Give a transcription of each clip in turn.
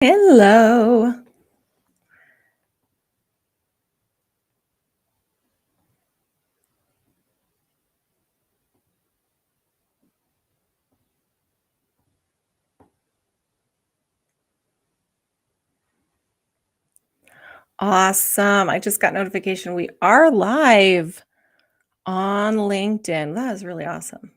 Hello. Awesome. I just got notification we are live on LinkedIn. That is really awesome.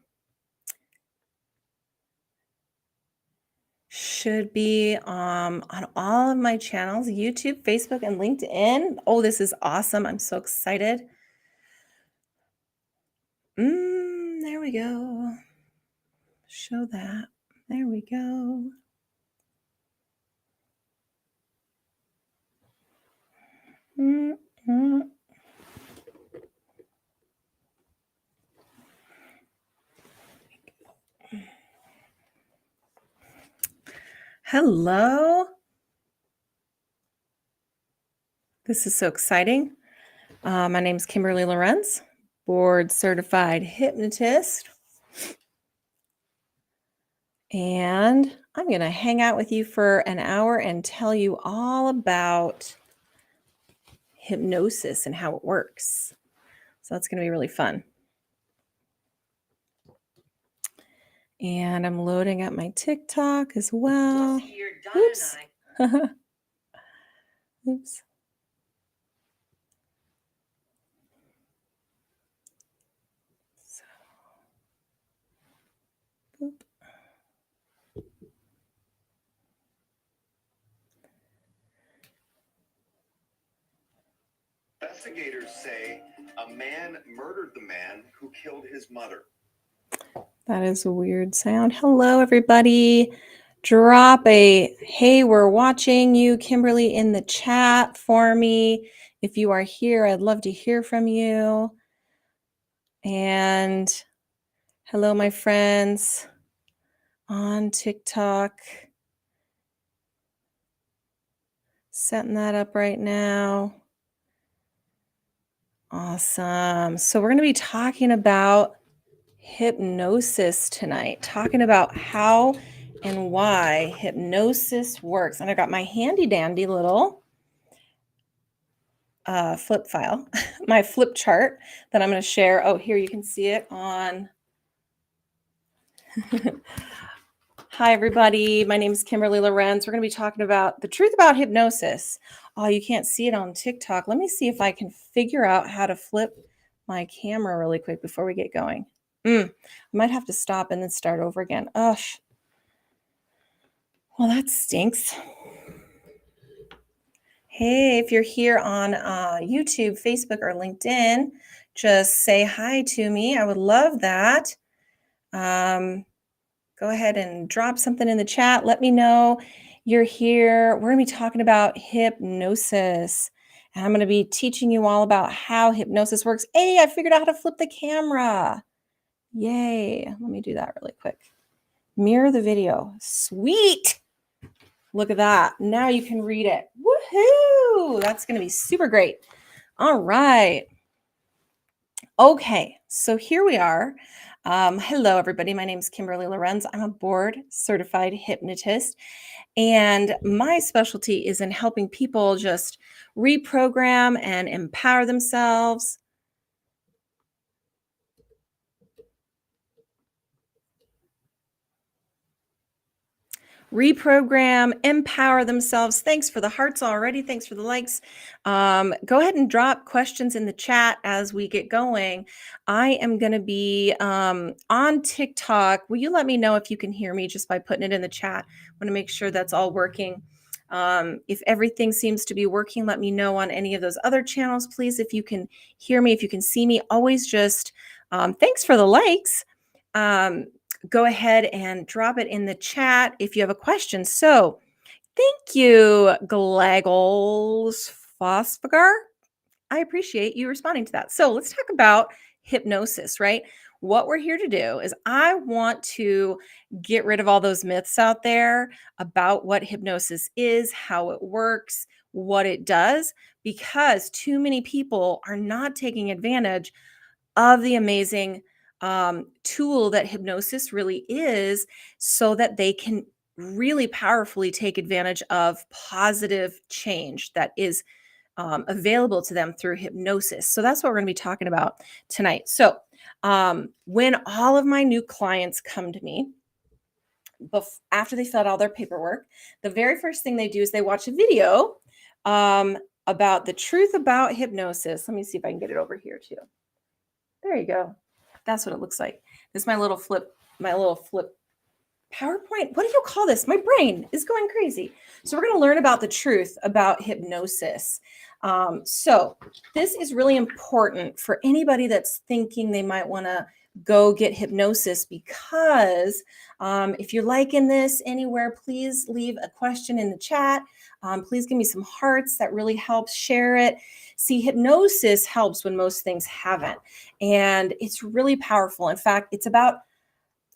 Should be on all of my channels, YouTube, Facebook, and LinkedIn. Oh, this is awesome. I'm so excited. There we go. Show that. There we go. Mm, mm. Hello. This is so exciting. My name is Kimberly Lorenz, board certified hypnotist. And I'm going to hang out with you for an hour and tell you all about hypnosis and how it works. So that's going to be really fun. And I'm loading up my TikTok as well. Oops. Oops. So, boop. Investigators say a man murdered the man who killed his mother. That is a weird sound. Hello, everybody. Drop a hey, we're watching you, Kimberly, in the chat for me. If you are here, I'd love to hear from you. And hello, my friends on TikTok. Setting that up right now. Awesome. So we're going to be talking about hypnosis tonight, talking about how and why hypnosis works. And I got my handy dandy little flip file, my flip chart that I'm going to share. Oh, here you can see it on. Hi, everybody. My name is Kimberly Lorenz. We're going to be talking about the truth about hypnosis. Oh, you can't see it on TikTok. Let me see if I can figure out how to flip my camera really quick before we get going. I might have to stop and then start over again. Oh, well, that stinks. Hey, if you're here on YouTube, Facebook, or LinkedIn, just say hi to me. I would love that. Go ahead and drop something in the chat. Let me know you're here. We're going to be talking about hypnosis. And I'm going to be teaching you all about how hypnosis works. Hey, I figured out how to flip the camera. Yay. Let me do that really quick. Mirror the video. Sweet. Look at that. Now you can read it. Woohoo! That's going to be super great. All right. Okay, so here we are. Hello, everybody. My name is Kimberly Lorenz. I'm a board certified hypnotist, and my specialty is in helping people just reprogram and empower themselves. Reprogram, empower themselves. Thanks for the hearts already. Thanks for the likes. Go ahead and drop questions in the chat as we get going. I am going to be on TikTok. Will you let me know if you can hear me just by putting it in the chat? I want to make sure that's all working. If everything seems to be working, let me know on any of those other channels, please. If you can hear me, if you can see me, always just thanks for the likes. Go ahead and drop it in the chat if you have a question. So thank you, Glaggles Phosphor. I appreciate you responding to that. So let's talk about hypnosis, right? What we're here to do is I want to get rid of all those myths out there about what hypnosis is, how it works, what it does, because too many people are not taking advantage of the amazing tool that hypnosis really is so that they can really powerfully take advantage of positive change that is available to them through hypnosis. So that's what we're going to be talking about tonight. So when all of my new clients come to me, after they fill out all their paperwork, the very first thing they do is they watch a video about the truth about hypnosis. Let me see if I can get it over here too. There you go. That's what it looks like. This is my little flip PowerPoint. What do you call this? My brain is going crazy. So we're going to learn about the truth about hypnosis. So this is really important for anybody that's thinking they might want to go get hypnosis, because if you're liking this anywhere, please leave a question in the chat. Please give me some hearts. That really helps. Share it. See, hypnosis helps when most things haven't. And it's really powerful. In fact, it's about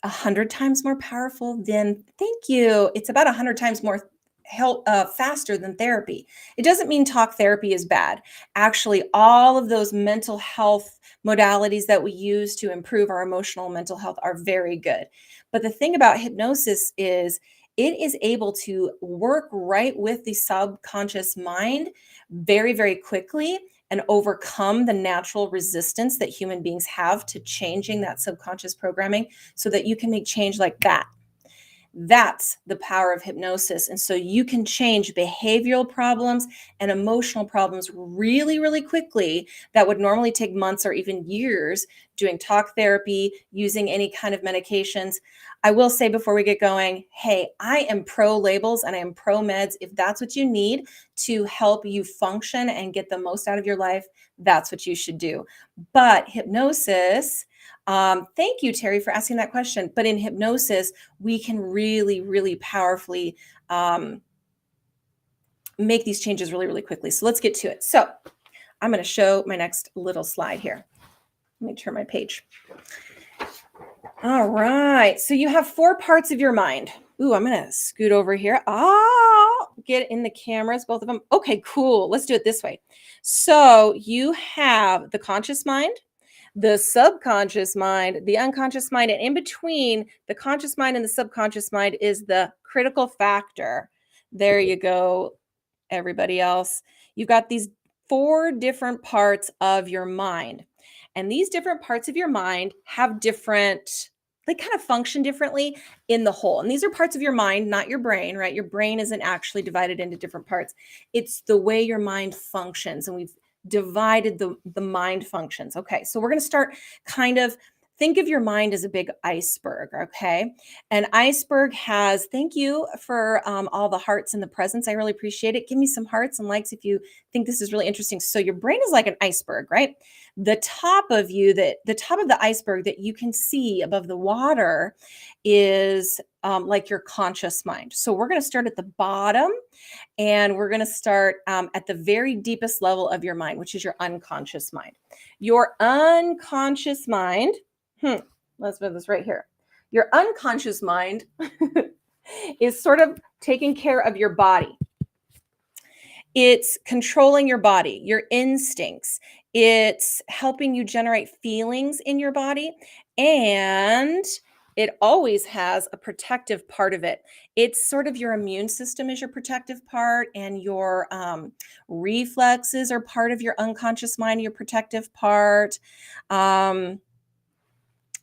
100 times more powerful than, thank you. It's about 100 times more faster than therapy. It doesn't mean talk therapy is bad. Actually, all of those mental health modalities that we use to improve our emotional and mental health are very good. But the thing about hypnosis is it is able to work right with the subconscious mind very, very quickly and overcome the natural resistance that human beings have to changing that subconscious programming so that you can make change like that. That's the power of hypnosis. And so you can change behavioral problems and emotional problems really, really quickly that would normally take months or even years doing talk therapy, using any kind of medications. I will say before we get going, hey, I am pro labels and I am pro meds. If that's what you need to help you function and get the most out of your life, that's what you should do. But hypnosis, thank you, Terry, for asking that question. But in hypnosis, we can really, really powerfully make these changes really, really quickly. So let's get to it. So I'm going to show my next little slide here. Let me turn my page. All right. So you have 4 parts of your mind. Ooh, I'm going to scoot over here. Get in the cameras, both of them. Okay, cool. Let's do it this way. So you have the conscious mind, the subconscious mind, the unconscious mind, and in between the conscious mind and the subconscious mind is the critical factor. There you go, everybody else. You've got these 4 different parts of your mind. And these different parts of your mind have different, they kind of function differently in the whole. And these are parts of your mind, not your brain, right? Your brain isn't actually divided into different parts. It's the way your mind functions. And we've divided the mind functions. Okay, so we're going to start kind of, think of your mind as a big iceberg, okay? An iceberg has, thank you for all the hearts and the presents. I really appreciate it. Give me some hearts and likes if you think this is really interesting. So your brain is like an iceberg, right? The top of the iceberg that you can see above the water is like your conscious mind. So we're going to start at the bottom, and we're going to start at the very deepest level of your mind, which is your unconscious mind. Your unconscious mind, let's move this right here. Your unconscious mind is sort of taking care of your body. It's controlling your body, your instincts. It's helping you generate feelings in your body. And it always has a protective part of it. It's sort of your immune system is your protective part, and your reflexes are part of your unconscious mind, your protective part.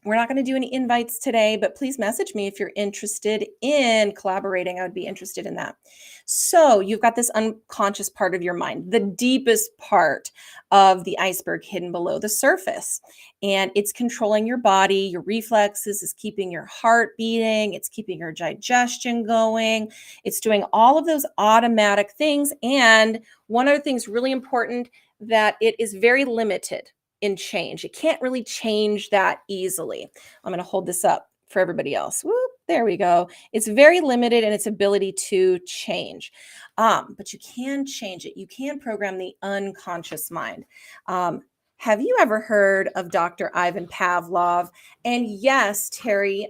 We're not going to do any invites today, but please message me if you're interested in collaborating. I would be interested in that. So you've got this unconscious part of your mind, the deepest part of the iceberg hidden below the surface. And it's controlling your body, your reflexes, is keeping your heart beating, it's keeping your digestion going. It's doing all of those automatic things. And one other thing's really important, that it is very limited in change. It can't really change that easily. I'm going to hold this up for everybody else. Whoop, there we go. It's very limited in its ability to change. But you can change it. You can program the unconscious mind. Have you ever heard of Dr. Ivan Pavlov? And yes, Terry,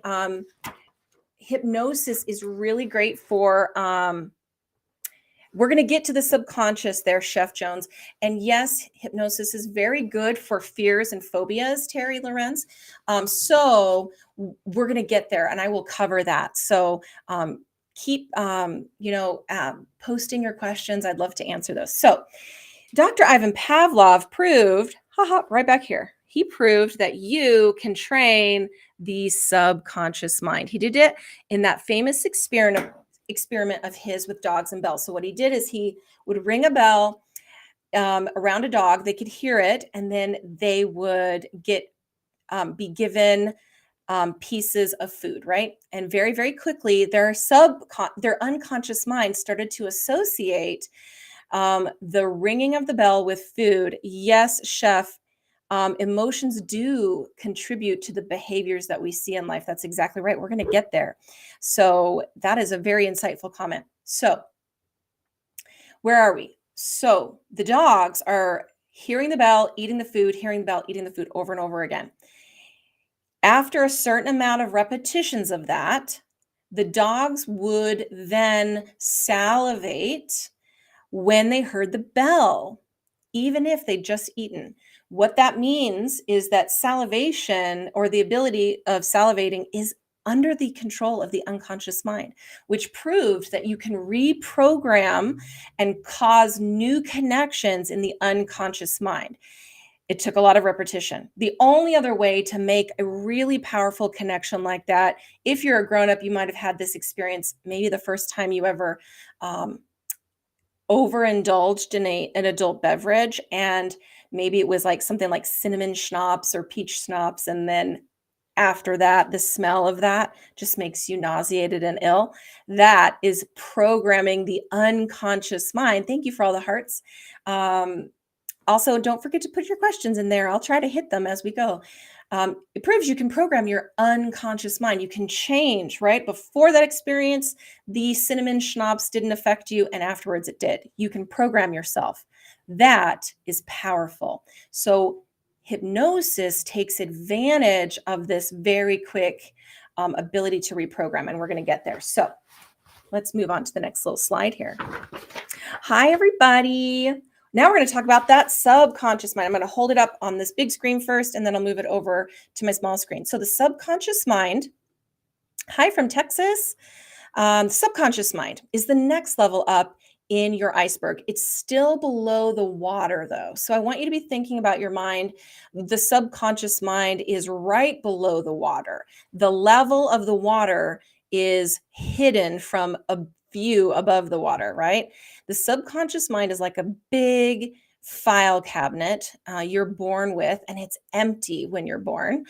hypnosis is really great for we're going to get to the subconscious there, Chef Jones. And yes, hypnosis is very good for fears and phobias, Terry Lorenz. So we're going to get there, and I will cover that. So keep, posting your questions. I'd love to answer those. So Dr. Ivan Pavlov proved, right back here. He proved that you can train the subconscious mind. He did it in that famous experiment of his with dogs and bells. So what he did is he would ring a bell around a dog. They could hear it, and then they would be given pieces of food, right? And very, very quickly, their unconscious mind started to associate the ringing of the bell with food. Yes, chef, emotions do contribute to the behaviors that we see in life. That's exactly right. We're going to get there. So that is a very insightful comment. So where are we? So the dogs are hearing the bell, eating the food, hearing the bell, eating the food over and over again. After a certain amount of repetitions of that, the dogs would then salivate when they heard the bell, even if they'd just eaten. What that means is that salivation, or the ability of salivating, is under the control of the unconscious mind, which proved that you can reprogram and cause new connections in the unconscious mind. It took a lot of repetition. The only other way to make a really powerful connection like that, if you're a grown up, you might have had this experience maybe the first time you ever overindulged in an adult beverage, and maybe it was like something like cinnamon schnapps or peach schnapps, and then after that, the smell of that just makes you nauseated and ill. That is programming the unconscious mind. Thank you for all the hearts. Also, don't forget to put your questions in there. I'll try to hit them as we go. It proves you can program your unconscious mind. You can change, right? Before that experience, the cinnamon schnapps didn't affect you, and afterwards it did. You can program yourself. That is powerful. So hypnosis takes advantage of this very quick ability to reprogram, and we're going to get there. So let's move on to the next little slide here. Hi, everybody. Now we're going to talk about that subconscious mind. I'm going to hold it up on this big screen first, and then I'll move it over to my small screen. So the subconscious mind, hi from Texas. Subconscious mind is the next level up in your iceberg. It's still below the water, though. So I want you to be thinking about your mind. The subconscious mind is right below the water. The level of the water is hidden from a view above the water, right? The subconscious mind is like a big file cabinet you're born with, and it's empty when you're born.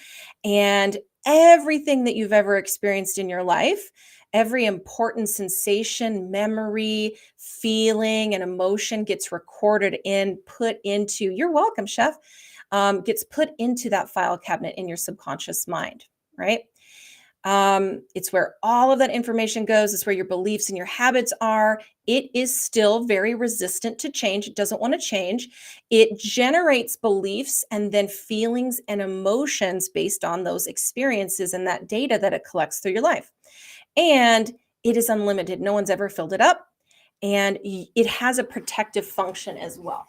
And everything that you've ever experienced in your life, every important sensation, memory, feeling, and emotion gets recorded put into, you're welcome, chef, gets put into that file cabinet in your subconscious mind, right? It's where all of that information goes. It's where your beliefs and your habits are. It is still very resistant to change. It doesn't want to change. It generates beliefs and then feelings and emotions based on those experiences and that data that it collects through your life. And it is unlimited. No one's ever filled it up. And it has a protective function as well.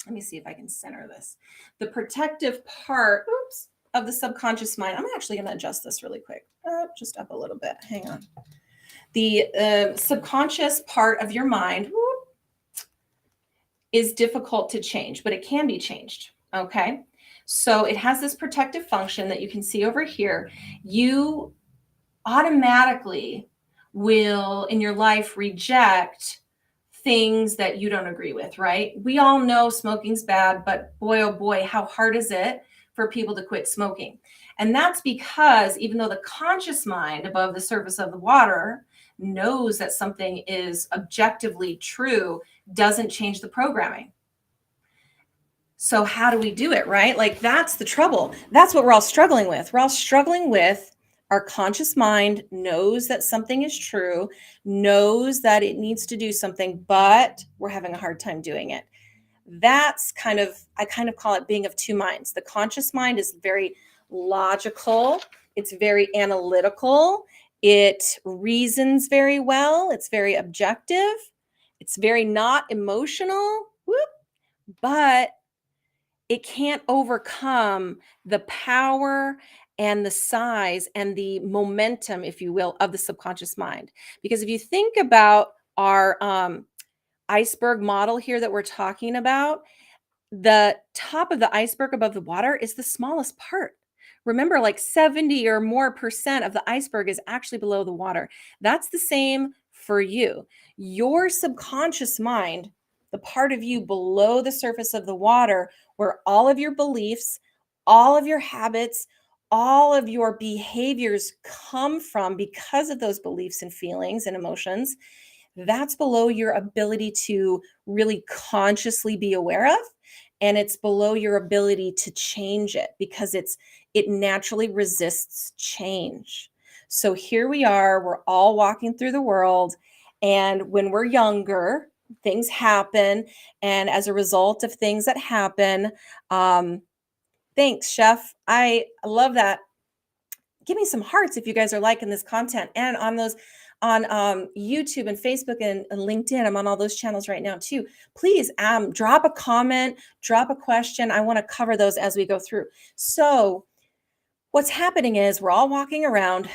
Let me see if I can center this. The protective part, of the subconscious mind. I'm actually going to adjust this really quick. Just up a little bit. Hang on. The subconscious part of your mind is difficult to change, but it can be changed. Okay. So it has this protective function that you can see over here. You automatically will in your life reject things that you don't agree with, right? We all know smoking's bad, but boy, oh boy, how hard is it for people to quit smoking? And that's because even though the conscious mind above the surface of the water knows that something is objectively true, doesn't change the programming. So how do we do it, right? Like, that's the trouble. That's what we're all struggling with. We're all struggling with our conscious mind knows that something is true, knows that it needs to do something, but we're having a hard time doing it. That's I kind of call it being of two minds. The conscious mind is very logical. It's very analytical. It reasons very well. It's very objective. It's very not emotional. But it can't overcome the power and the size and the momentum, if you will, of the subconscious mind. Because if you think about our iceberg model here that we're talking about, the top of the iceberg above the water is the smallest part. Remember, like 70 or more percent of the iceberg is actually below the water. That's the same for you. Your subconscious mind, the part of you below the surface of the water, where all of your beliefs, all of your habits, all of your behaviors come from because of those beliefs and feelings and emotions, that's below your ability to really consciously be aware of, and it's below your ability to change it because it naturally resists change. So here we are, we're all walking through the world, and when we're younger, things happen, and as a result of things that happen, um thanks, chef, I love that. Give me some hearts if you guys are liking this content. And on those on YouTube and Facebook and LinkedIn, I'm on all those channels right now too. Please drop a comment, drop a question. I want to cover those as we go through. So what's happening is we're all walking around.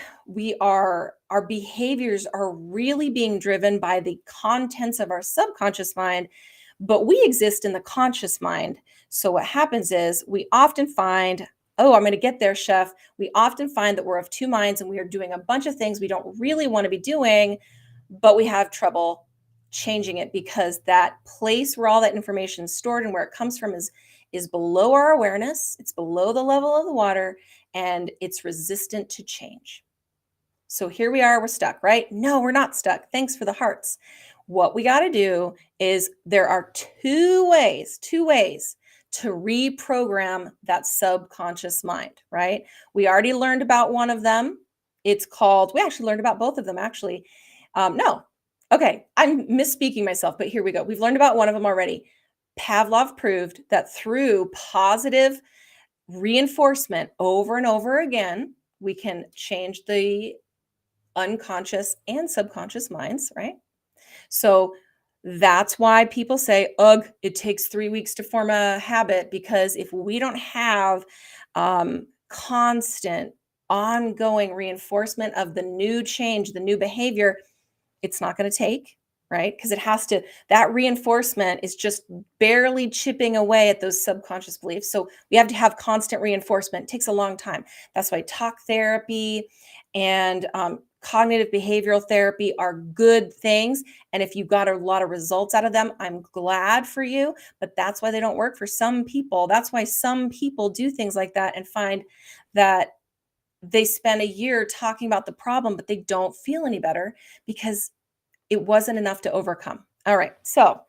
Our behaviors are really being driven by the contents of our subconscious mind, but we exist in the conscious mind. So what happens is we often find, oh, I'm going to get there, chef. We often find that we're of two minds and we are doing a bunch of things we don't really want to be doing, but we have trouble changing it because that place where all that information is stored and where it comes from is below our awareness. It's below the level of the water and it's resistant to change. So here we are, we're stuck, right? No, we're not stuck. Thanks for the hearts. What we got to do is there are two ways to reprogram that subconscious mind, right? We already learned about one of them. We actually learned about both of them, actually. No, okay, I'm misspeaking myself, but here we go. We've learned about one of them already. Pavlov proved that through positive reinforcement over and over again, we can change the unconscious and subconscious minds, right? So that's why people say, ugh, it takes 3 weeks to form a habit, because if we don't have constant, ongoing reinforcement of the new change, the new behavior, it's not going to take, right? Because that reinforcement is just barely chipping away at those subconscious beliefs. So we have to have constant reinforcement. It takes a long time. That's why talk therapy and cognitive behavioral therapy are good things. And if you got a lot of results out of them, I'm glad for you. But that's why they don't work for some people. That's why some people do things like that and find that they spend a year talking about the problem, but they don't feel any better because it wasn't enough to overcome. All right. So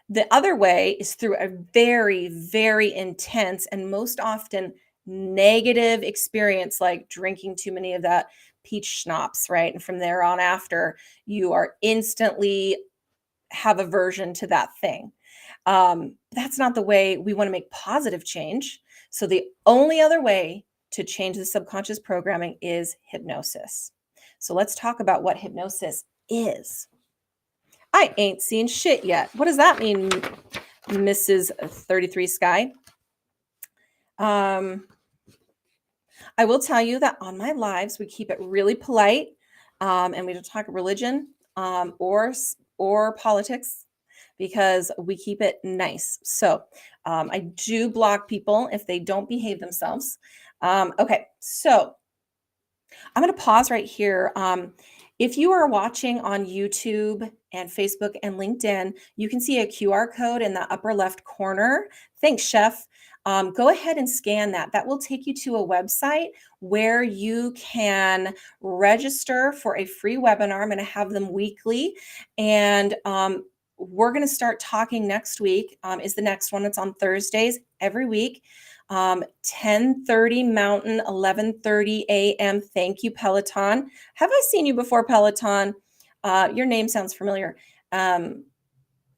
the other way is through a very, very intense and most often negative experience, like drinking too many of that peach schnapps, right? And from there on after, you are instantly have aversion to that thing. That's not the way we want to make positive change. So the only other way to change the subconscious programming is hypnosis. So let's talk about what hypnosis is. I ain't seen shit yet. What does that mean, Mrs. 33 Sky? I will tell you that on my lives, we keep it really polite, and we don't talk religion or politics because we keep it nice. So I do block people if they don't behave themselves. Okay, so I'm going to pause right here. If you are watching on YouTube and Facebook and LinkedIn, you can see a QR code in the upper left corner. Thanks, Chef. Go ahead and scan that. That will take you to a website where you can register for a free webinar. I'm going to have them weekly. And we're going to start talking next week is the next one. It's on Thursdays every week. 10:30 Mountain, 11:30 a.m. Thank you, Peloton. Have I seen you before, Peloton? Your name sounds familiar. And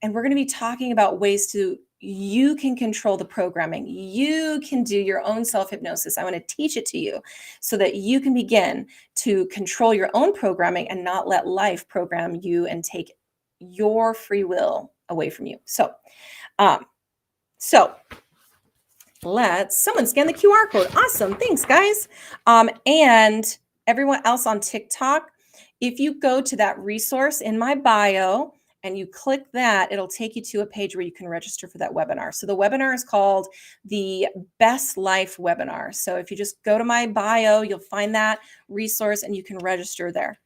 we're going to be talking about ways you can control the programming. You can do your own self-hypnosis. I want to teach it to you so that you can begin to control your own programming and not let life program you and take your free will away from you. So Someone scan the QR code. Awesome. Thanks, guys. And everyone else on TikTok, if you go to that resource in my bio and you click that, it'll take you to a page where you can register for that webinar. So the webinar is called the Best Life Webinar. So if you just go to my bio, you'll find that resource and you can register there.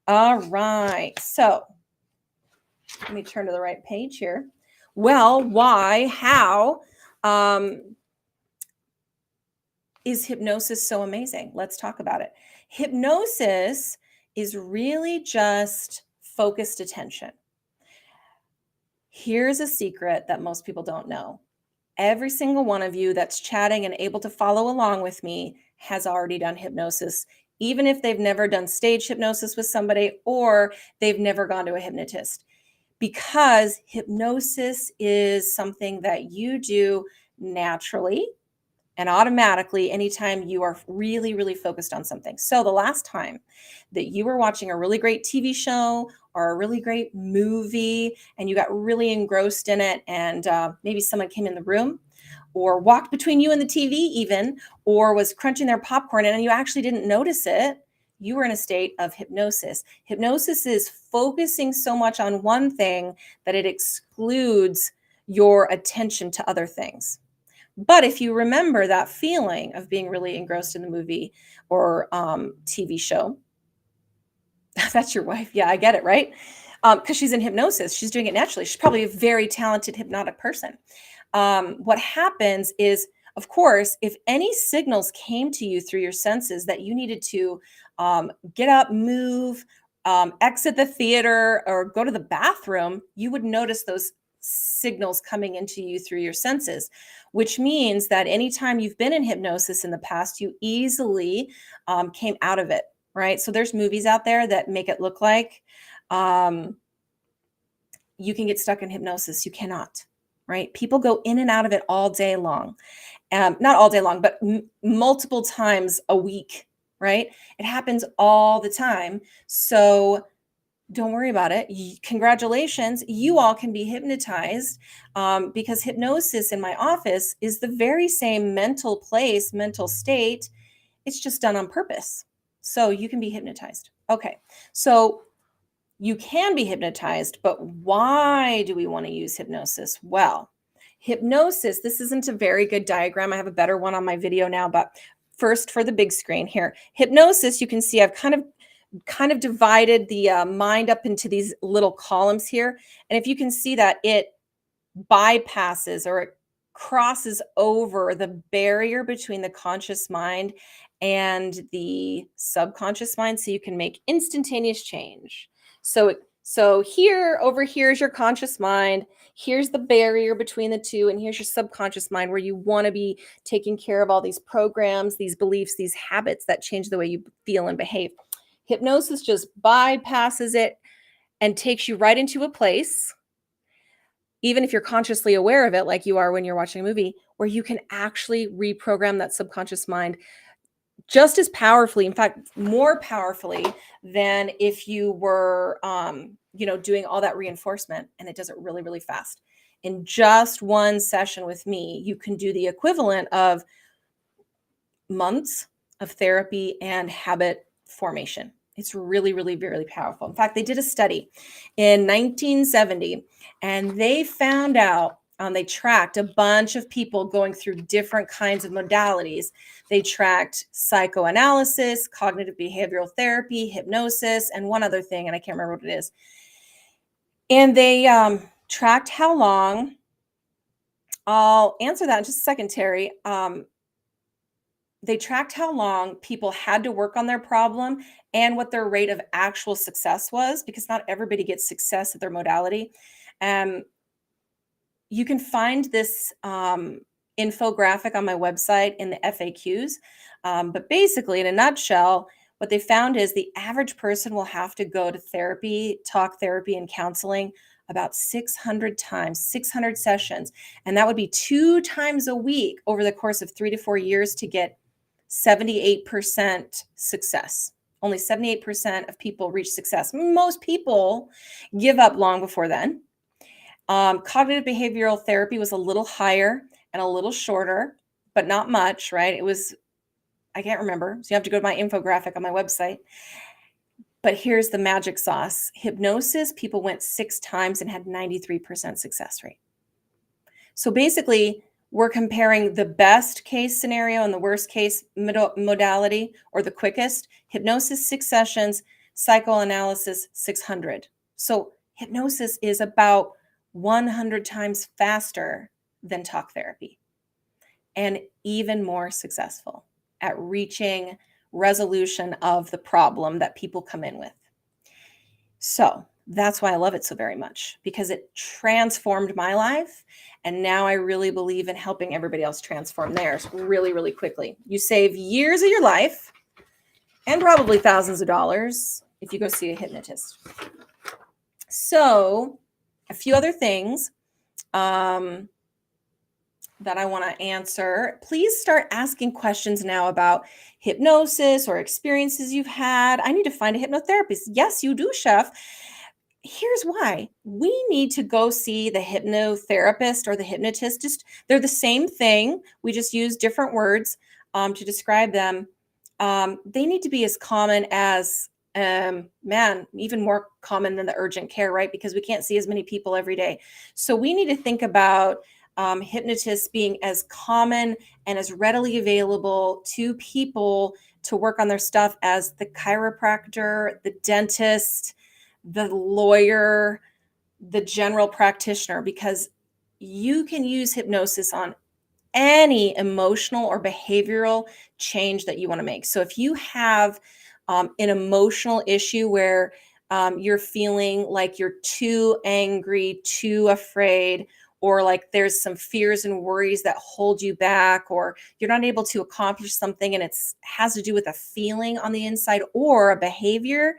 All right. So let me turn to the right page here. Well, why, how is hypnosis so amazing? Let's talk about it. Hypnosis is really just focused attention. Here's a secret that most people don't know. Every single one of you that's chatting and able to follow along with me has already done hypnosis, even if they've never done stage hypnosis with somebody or they've never gone to a hypnotist, because hypnosis is something that you do naturally and automatically anytime you are really, really focused on something. So the last time that you were watching a really great TV show or a really great movie and you got really engrossed in it, and maybe someone came in the room or walked between you and the TV even, or was crunching their popcorn and you actually didn't notice it, you were in a state of hypnosis. Hypnosis is focusing so much on one thing that it excludes your attention to other things. But if you remember that feeling of being really engrossed in the movie or TV show, that's your wife. Yeah, I get it, right? Because she's in hypnosis. She's doing it naturally. She's probably a very talented hypnotic person. What happens is, of course, if any signals came to you through your senses that you needed to get up, move, exit the theater, or go to the bathroom, you would notice those signals coming into you through your senses, which means that anytime you've been in hypnosis in the past, you easily came out of it, right? So there's movies out there that make it look like you can get stuck in hypnosis. You cannot, right? People go in and out of it all day long. Not all day long, but multiple times a week, right? It happens all the time. So don't worry about it. Congratulations. You all can be hypnotized because hypnosis in my office is the very same mental place, mental state. It's just done on purpose. So you can be hypnotized. Okay. So you can be hypnotized, but why do we want to use hypnosis? Well, hypnosis, this isn't a very good diagram. I have a better one on my video now, but first for the big screen here. Hypnosis, you can see I've kind of divided the mind up into these little columns here. And if you can see that it bypasses or it crosses over the barrier between the conscious mind and the subconscious mind, so you can make instantaneous change. So here, over here is your conscious mind. Here's the barrier between the two, and here's your subconscious mind where you want to be taking care of all these programs, these beliefs, these habits that change the way you feel and behave. Hypnosis just bypasses it and takes you right into a place, even if you're consciously aware of it, like you are when you're watching a movie, where you can actually reprogram that subconscious mind just as powerfully, in fact, more powerfully than if you were, doing all that reinforcement, and it does it really, really fast. In just one session with me, you can do the equivalent of months of therapy and habit formation. It's really, really, really powerful. In fact, they did a study in 1970, and they found out, they tracked a bunch of people going through different kinds of modalities. They tracked psychoanalysis, cognitive behavioral therapy, hypnosis, and one other thing, and I can't remember what it is. And they tracked how long, I'll answer that in just a second, Terry. They tracked how long people had to work on their problem and what their rate of actual success was, because not everybody gets success at their modality. You can find this infographic on my website in the FAQs. But basically, in a nutshell, what they found is the average person will have to go to therapy, talk therapy, and counseling about 600 times, 600 sessions. And that would be 2 times a week over the course of 3 to 4 years to get 78% success. Only 78% of people reach success. Most people give up long before then. Cognitive behavioral therapy was a little higher and a little shorter. but not much, right? It was, I can't remember. So you have to go to my infographic on my website. But here's the magic sauce. Hypnosis, people went 6 times and had 93% success rate. So basically, we're comparing the best case scenario and the worst case modality, or the quickest. Hypnosis, 6 sessions, psychoanalysis, 600. So hypnosis is about 100 times faster than talk therapy and even more successful at reaching resolution of the problem that people come in with. So that's why I love it so very much, because it transformed my life. And now I really believe in helping everybody else transform theirs really, really quickly. You save years of your life and probably thousands of dollars if you go see a hypnotist. So a few other things that I want to answer. Please start asking questions now about hypnosis or experiences you've had. I need to find a hypnotherapist. Yes, you do, Chef. Here's why. We need to go see the hypnotherapist or the hypnotist. They're the same thing. We just use different words to describe them. They need to be as common as, even more common than the urgent care, right? Because we can't see as many people every day. So we need to think about hypnotists being as common and as readily available to people to work on their stuff as the chiropractor, the dentist, the lawyer, the general practitioner, because you can use hypnosis on any emotional or behavioral change that you want to make. So if you have an emotional issue where you're feeling like you're too angry, too afraid, or like there's some fears and worries that hold you back, or you're not able to accomplish something and it has to do with a feeling on the inside or a behavior,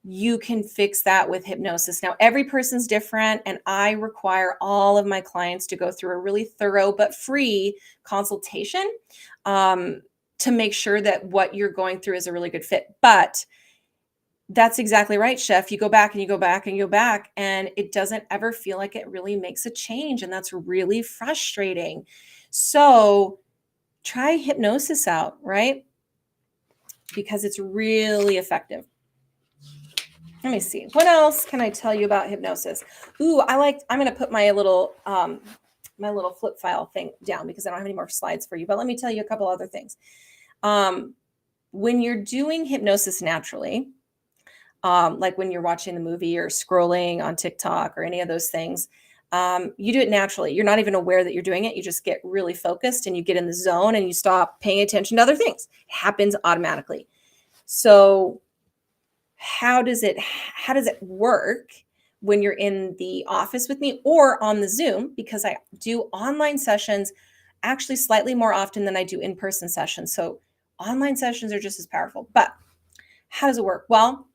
you can fix that with hypnosis. Now, every person's different, and I require all of my clients to go through a really thorough but free consultation to make sure that what you're going through is a really good fit. But that's exactly right, Chef. You go back and you go back and you go back, and it doesn't ever feel like it really makes a change. And that's really frustrating. So try hypnosis out, right? Because it's really effective. Let me see. What else can I tell you about hypnosis? Ooh, I'm going to put my little flip file thing down because I don't have any more slides for you. But let me tell you a couple other things. When you're doing hypnosis naturally, like when you're watching the movie or scrolling on TikTok or any of those things, you do it naturally. You're not even aware that you're doing it. You just get really focused and you get in the zone and you stop paying attention to other things. It happens automatically. So how does it work when you're in the office with me or on the Zoom? Because I do online sessions actually slightly more often than I do in-person sessions. So online sessions are just as powerful. But how does it work? Well,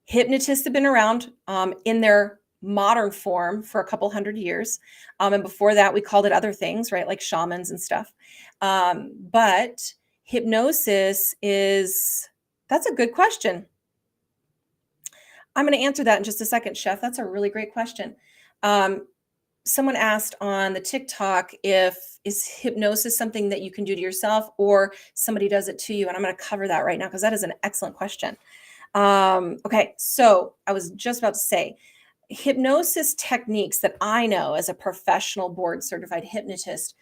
hypnotists have been around in their modern form for a couple hundred years. And before that, we called it other things, right? Like shamans and stuff. But hypnosis that's a good question. I'm going to answer that in just a second, Chef. That's a really great question. Someone asked on the TikTok is hypnosis something that you can do to yourself or somebody does it to you? And I'm going to cover that right now because that is an excellent question. Okay, so I was just about to say, hypnosis techniques that I know as a professional board certified hypnotist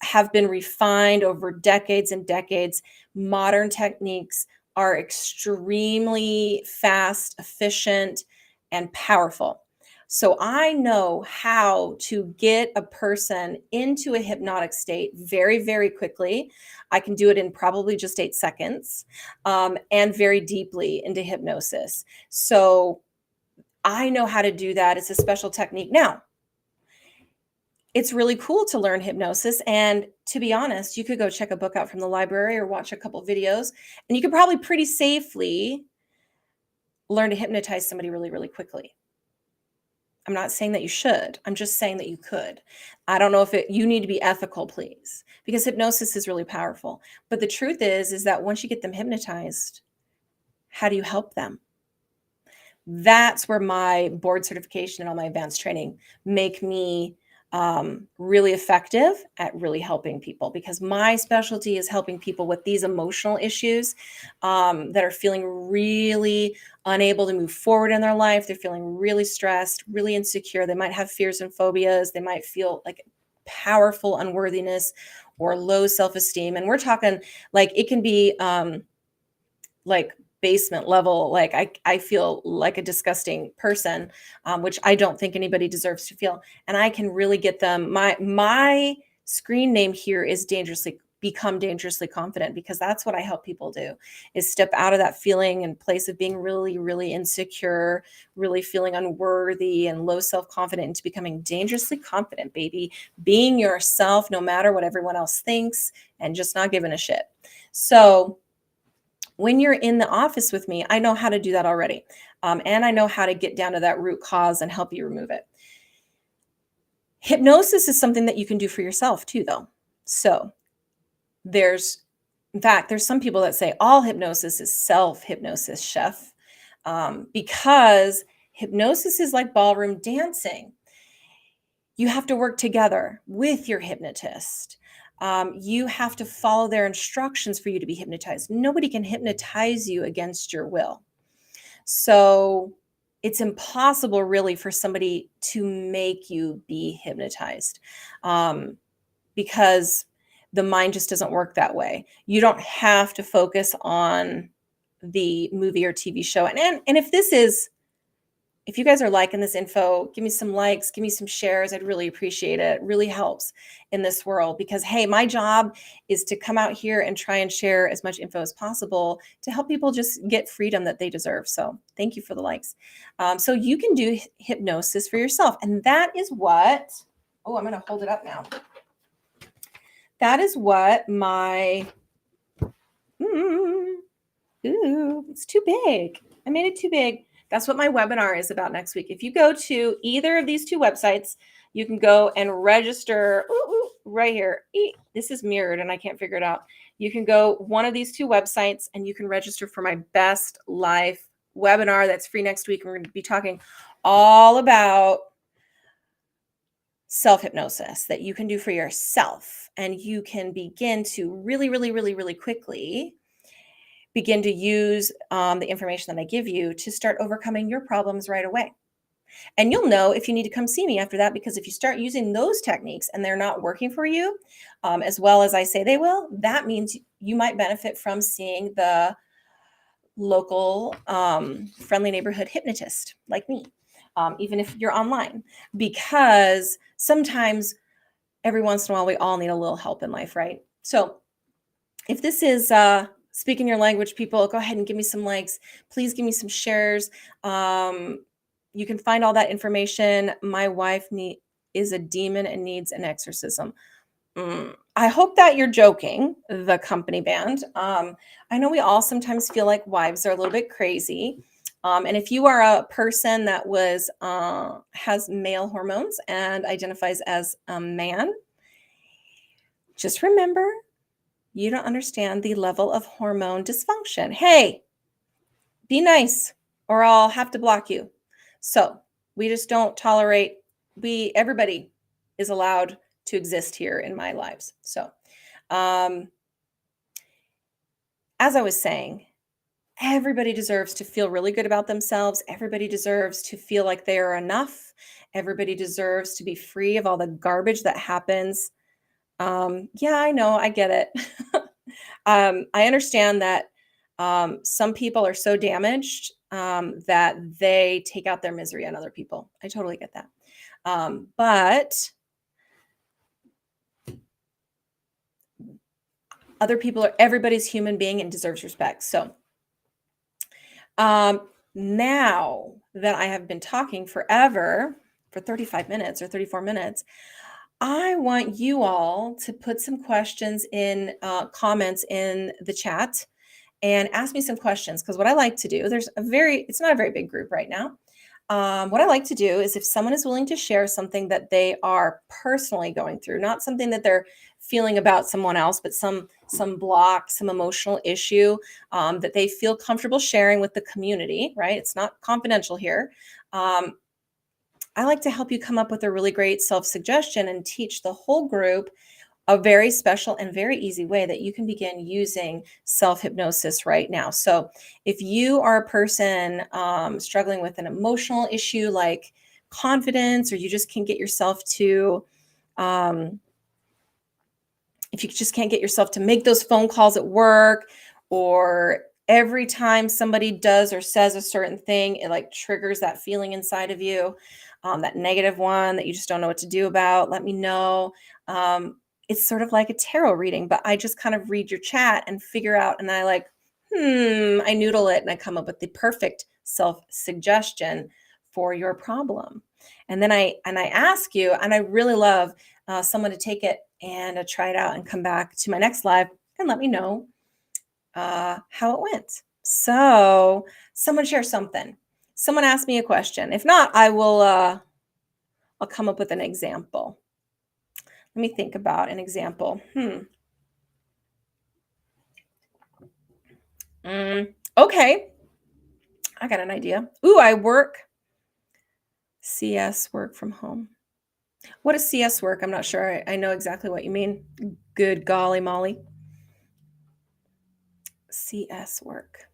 have been refined over decades and decades. Modern techniques are extremely fast, efficient, and powerful. So I know how to get a person into a hypnotic state very, very quickly. I can do it in probably just 8 seconds and very deeply into hypnosis. So I know how to do that. It's a special technique. Now, it's really cool to learn hypnosis. And to be honest, you could go check a book out from the library or watch a couple videos, and you could probably pretty safely learn to hypnotize somebody really, really quickly. I'm not saying that you should. I'm just saying that you could. I don't know if you need to be ethical, please, because hypnosis is really powerful. But the truth is that once you get them hypnotized, how do you help them? That's where my board certification and all my advanced training make me really effective at really helping people, because my specialty is helping people with these emotional issues that are feeling really unable to move forward in their life. They're feeling really stressed, really insecure. They might have fears and phobias. They might feel like powerful unworthiness or low self-esteem. And we're talking like it can be like basement level, like I feel like a disgusting person, which I don't think anybody deserves to feel. And I can really get them. My screen name here is Become Dangerously Confident, because that's what I help people do, is step out of that feeling and place of being really, really insecure, really feeling unworthy and low self-confident, into becoming dangerously confident, baby, being yourself no matter what everyone else thinks, and just not giving a shit. So when you're in the office with me, I know how to do that already. And I know how to get down to that root cause and help you remove it. Hypnosis is something that you can do for yourself too, though. So in fact, there's some people that say all hypnosis is self-hypnosis, chef, because hypnosis is like ballroom dancing. You have to work together with your hypnotist. You have to follow their instructions for you to be hypnotized. Nobody can hypnotize you against your will. So it's impossible really for somebody to make you be hypnotized, because the mind just doesn't work that way. You don't have to focus on the movie or TV show. And if you guys are liking this info, give me some likes, give me some shares. I'd really appreciate it. It really helps in this world, because, hey, my job is to come out here and try and share as much info as possible to help people just get freedom that they deserve. So thank you for the likes. So you can do hypnosis for yourself. And that is what, I'm going to hold it up now. That is what my, it's too big. I made it too big. That's what my webinar is about next week. If you go to either of these two websites, you can go and register right here. This is mirrored and I can't figure it out. You can go one of these two websites and you can register for my Best Life webinar that's free next week. We're going to be talking all about self-hypnosis that you can do for yourself. And you can begin to really, really, really, really quickly begin to use the information that I give you to start overcoming your problems right away. And you'll know if you need to come see me after that, because if you start using those techniques and they're not working for you as well as I say they will, that means you might benefit from seeing the local friendly neighborhood hypnotist like me, even if you're online, because sometimes every once in a while we all need a little help in life, right? So if this is speaking your language, people, go ahead and give me some likes. Please give me some shares. You can find all that information. My wife is a demon and needs an exorcism. I hope that you're joking, the company band. I know we all sometimes feel like wives are a little bit crazy. And if you are a person that has male hormones and identifies as a man, just remember, you don't understand the level of hormone dysfunction. Hey, be nice or I'll have to block you. So we just don't tolerate, everybody is allowed to exist here in my lives. So as I was saying, everybody deserves to feel really good about themselves. Everybody deserves to feel like they are enough. Everybody deserves to be free of all the garbage that happens. Yeah, I know, I get it. I understand that some people are so damaged that they take out their misery on other people. I totally get that. But other people everybody's human being and deserves respect. So now that I have been talking forever, for 35 minutes or 34 minutes, I want you all to put some questions in comments in the chat and ask me some questions, because what I like to do, it's not a very big group right now. What I like to do is, if someone is willing to share something that they are personally going through, not something that they're feeling about someone else, but some block, some emotional issue that they feel comfortable sharing with the community, right? It's not confidential here. I like to help you come up with a really great self-suggestion and teach the whole group a very special and very easy way that you can begin using self-hypnosis right now. So if you are a person struggling with an emotional issue like confidence, or you just can't get yourself to um, if you just can't get yourself to make those phone calls at work, or every time somebody does or says a certain thing, it like triggers that feeling inside of you, that negative one that you just don't know what to do about, let me know. It's sort of like a tarot reading, but I just kind of read your chat and figure out, and I like, I noodle it and I come up with the perfect self suggestion for your problem. And then I ask you, and I really love someone to take it and try it out and come back to my next live and let me know how it went. So someone share something. Someone ask me a question. If not, I'll come up with an example. Let me think about an example. Okay. I got an idea. Ooh, I work CS, work from home. What is CS work? I'm not sure. I know exactly what you mean. Good golly molly. CS work.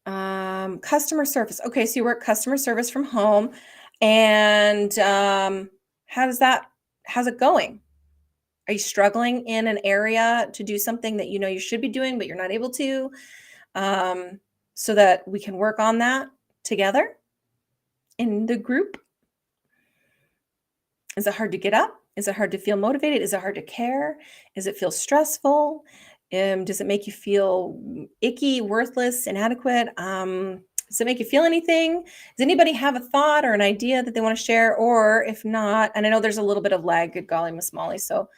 Customer service. Okay, so you work customer service from home, and how's it going? Are you struggling in an area to do something that you know you should be doing, but you're not able to? So that we can work on that together in the group. Is it hard to get up? Is it hard to feel motivated? Is it hard to care? Does it feel stressful? Does it make you feel icky, worthless, inadequate? Does it make you feel anything? Does anybody have a thought or an idea that they want to share? Or if not, and I know there's a little bit of lag, good golly, Miss Molly. So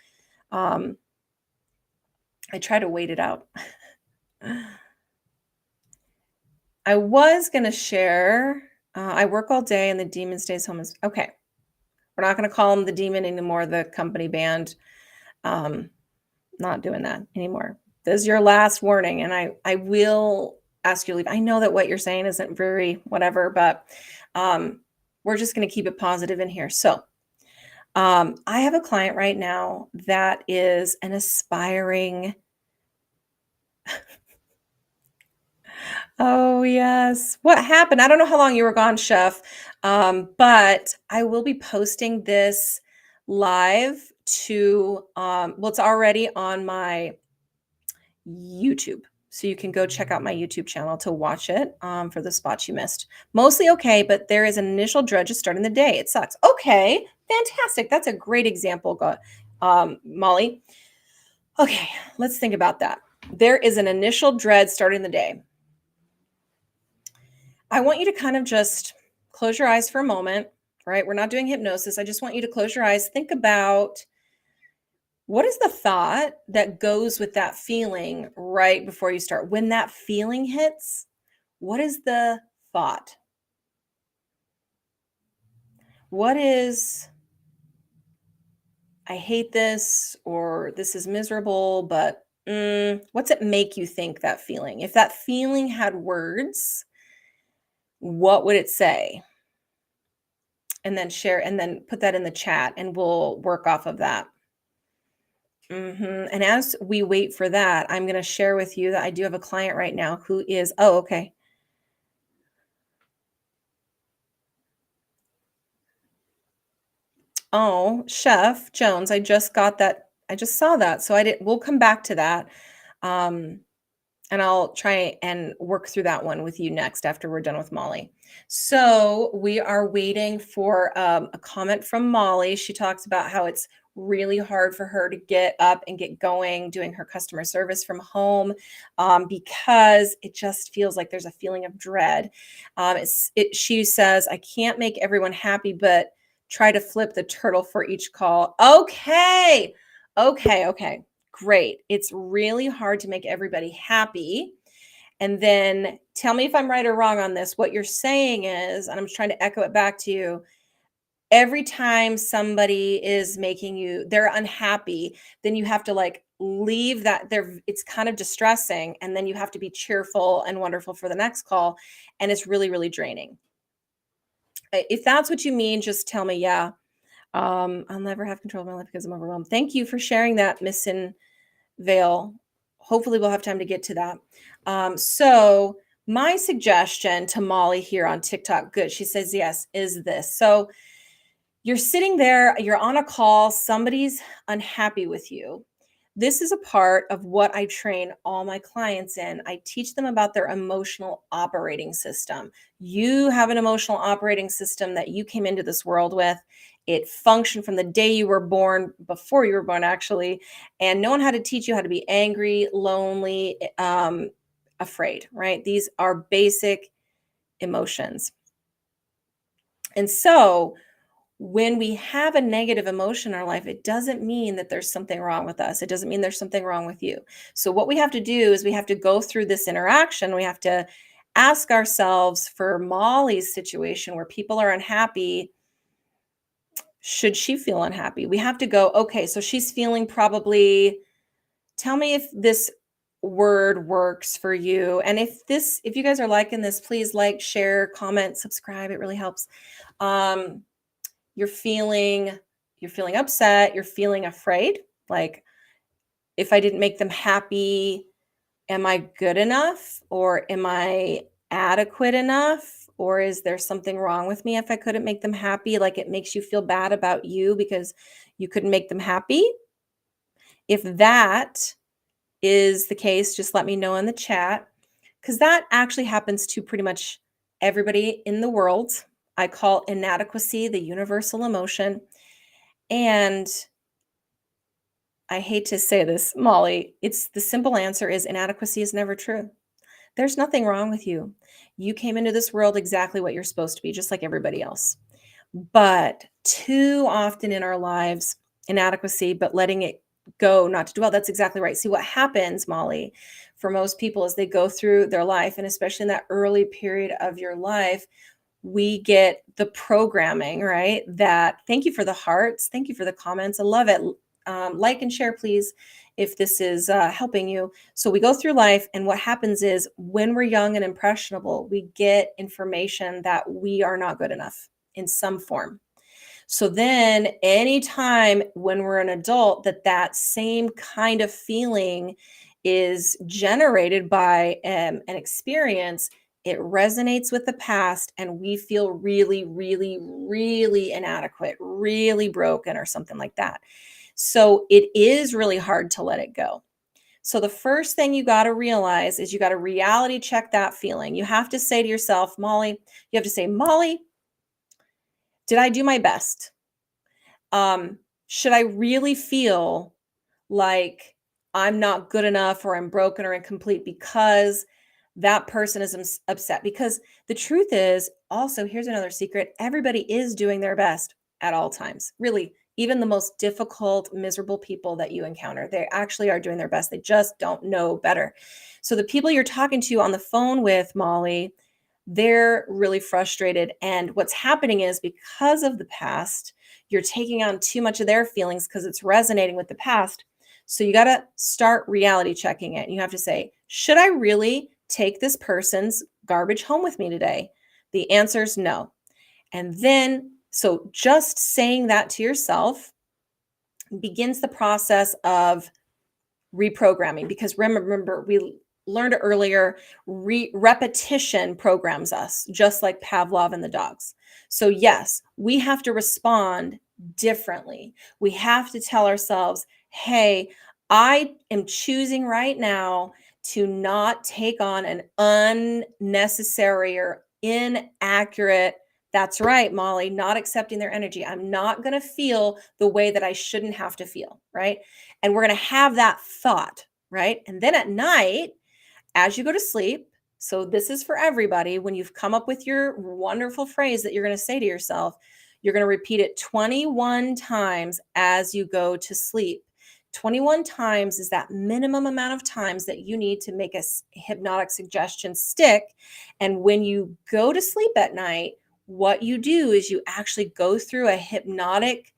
I try to wait it out. I was going to share, I work all day and the demon stays home. Okay. We're not going to call him the demon anymore, the company band. Not doing that anymore. This is your last warning, and I will ask you to leave. I know that what you're saying isn't very whatever, but we're just going to keep it positive in here. So I have a client right now that is an aspiring. Oh, yes. What happened? I don't know how long you were gone, Chef, but I will be posting this live to, well, it's already on my YouTube. So you can go check out my YouTube channel to watch it for the spots you missed. Mostly okay, but there is an initial dread just starting the day. It sucks. Okay, fantastic. That's a great example, Molly. Okay, let's think about that. There is an initial dread starting the day. I want you to kind of just close your eyes for a moment, right? We're not doing hypnosis. I just want you to close your eyes. Think about what is the thought that goes with that feeling right before you start? When that feeling hits, what is the thought? What is, I hate this, or this is miserable, but what's it make you think, that feeling? If that feeling had words, what would it say? And then share, and then put that in the chat, and we'll work off of that. And as we wait for that, I'm going to share with you that I do have a client right now who is, oh, okay. Oh, Chef Jones, I just got that. I just saw that. So we'll come back to that. And I'll try and work through that one with you next after we're done with Molly. So we are waiting for a comment from Molly. She talks about how it's really hard for her to get up and get going doing her customer service from home because it just feels like there's a feeling of dread. She says, I can't make everyone happy, but try to flip the turtle for each call. Okay. Great. It's really hard to make everybody happy. And then tell me if I'm right or wrong on this. What you're saying is, and I'm trying to echo it back to you, every time somebody is they're unhappy, then you have to like leave that there. It's kind of distressing. And then you have to be cheerful and wonderful for the next call. And it's really, really draining. if that's what you mean, just tell me, yeah. I'll never have control of my life because I'm overwhelmed. Thank you for sharing that, Miss Vale. Hopefully, we'll have time to get to that. So, my suggestion to Molly here on TikTok, good, she says yes, is this. So, you're sitting there, you're on a call, somebody's unhappy with you. This is a part of what I train all my clients in. I teach them about their emotional operating system. You have an emotional operating system that you came into this world with. It functioned from the day you were born, before you were born, actually. And no one had to teach you how to be angry, lonely, afraid, right? These are basic emotions. And so, when we have a negative emotion in our life, it doesn't mean that there's something wrong with us. It doesn't mean there's something wrong with you. So, what we have to do is we have to go through this interaction. We have to ask ourselves, for Molly's situation where people are unhappy, should she feel unhappy? We have to go, okay, so she's feeling probably, tell me if this word works for you. And if you guys are liking this, please like, share, comment, subscribe. It really helps. Um, you're feeling upset, you're feeling afraid, like, if I didn't make them happy, am I good enough, or am I adequate enough, or is there something wrong with me if I couldn't make them happy? Like, it makes you feel bad about you because you couldn't make them happy. If that is the case, just let me know in the chat, because that actually happens to pretty much everybody in the world. I call inadequacy the universal emotion. And I hate to say this, Molly, it's the simple answer is inadequacy is never true. There's nothing wrong with you. You came into this world exactly what you're supposed to be, just like everybody else. But too often in our lives, inadequacy, but letting it go, not to dwell. That's exactly right. See, what happens, Molly, for most people is they go through their life, and especially in that early period of your life, we get the programming, right? That, thank you for the hearts. Thank you for the comments. I love it. Like and share, please, if this is helping you. So we go through life, and what happens is when we're young and impressionable, we get information that we are not good enough in some form. So then anytime when we're an adult that same kind of feeling is generated by an experience, it resonates with the past, and we feel really, really, really inadequate, really broken, or something like that. So it is really hard to let it go. So the first thing you got to realize is you got to reality check that feeling. You have to say to yourself, Molly, you have to say, Molly, did I do my best? Should I really feel like I'm not good enough, or I'm broken or incomplete because that person is upset? Because the truth is, also, here's another secret, everybody is doing their best at all times. Really, even the most difficult, miserable people that you encounter, they actually are doing their best. They just don't know better. So the people you're talking to on the phone with, Molly, they're really frustrated. And what's happening is, because of the past, you're taking on too much of their feelings because it's resonating with the past. So you got to start reality checking it. You have to say, should I really take this person's garbage home with me today? The answer is no. And then, so just saying that to yourself begins the process of reprogramming, because remember, we learned earlier, repetition programs us, just like Pavlov and the dogs. So yes, we have to respond differently. We have to tell ourselves, hey, I am choosing right now to not take on an unnecessary or inaccurate, that's right, Molly, not accepting their energy. I'm not going to feel the way that I shouldn't have to feel, right? And we're going to have that thought, right? And then at night, as you go to sleep, so this is for everybody, when you've come up with your wonderful phrase that you're going to say to yourself, you're going to repeat it 21 times as you go to sleep. 21 times is that minimum amount of times that you need to make a hypnotic suggestion stick. And when you go to sleep at night, what you do is you actually go through a hypnotic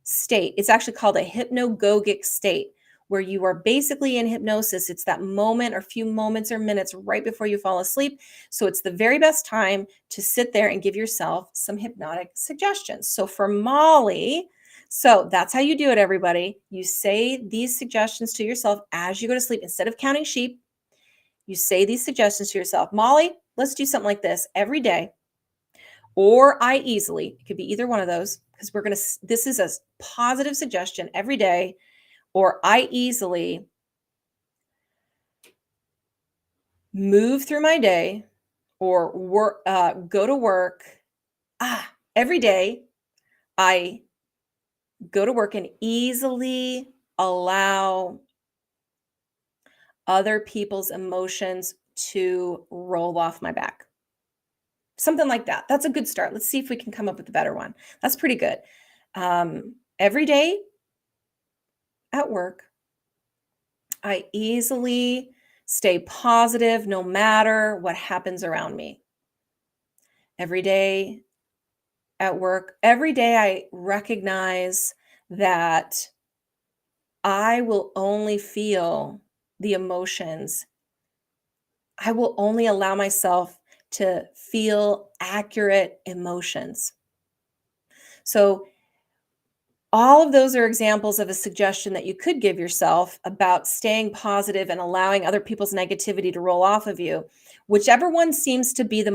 state. It's actually called a hypnagogic state, where you are basically in hypnosis. It's that moment or few moments or minutes right before you fall asleep. So it's the very best time to sit there and give yourself some hypnotic suggestions. So for Molly, so that's how you do it, everybody. You say these suggestions to yourself as you go to sleep. Instead of counting sheep, you say these suggestions to yourself. Molly, let's do something like this every day. Or I easily, it could be either one of those, because this is a positive suggestion every day. Or I easily move through my day or go to work. Every day I go to work and easily allow other people's emotions to roll off my back. Something like that. That's a good start. Let's see if we can come up with a better one. That's pretty good. Every day at work, I easily stay positive no matter what happens around me. Every day at work, every day I recognize that I will only feel the emotions. I will only allow myself to feel accurate emotions. So all of those are examples of a suggestion that you could give yourself about staying positive and allowing other people's negativity to roll off of you. Whichever one seems to be the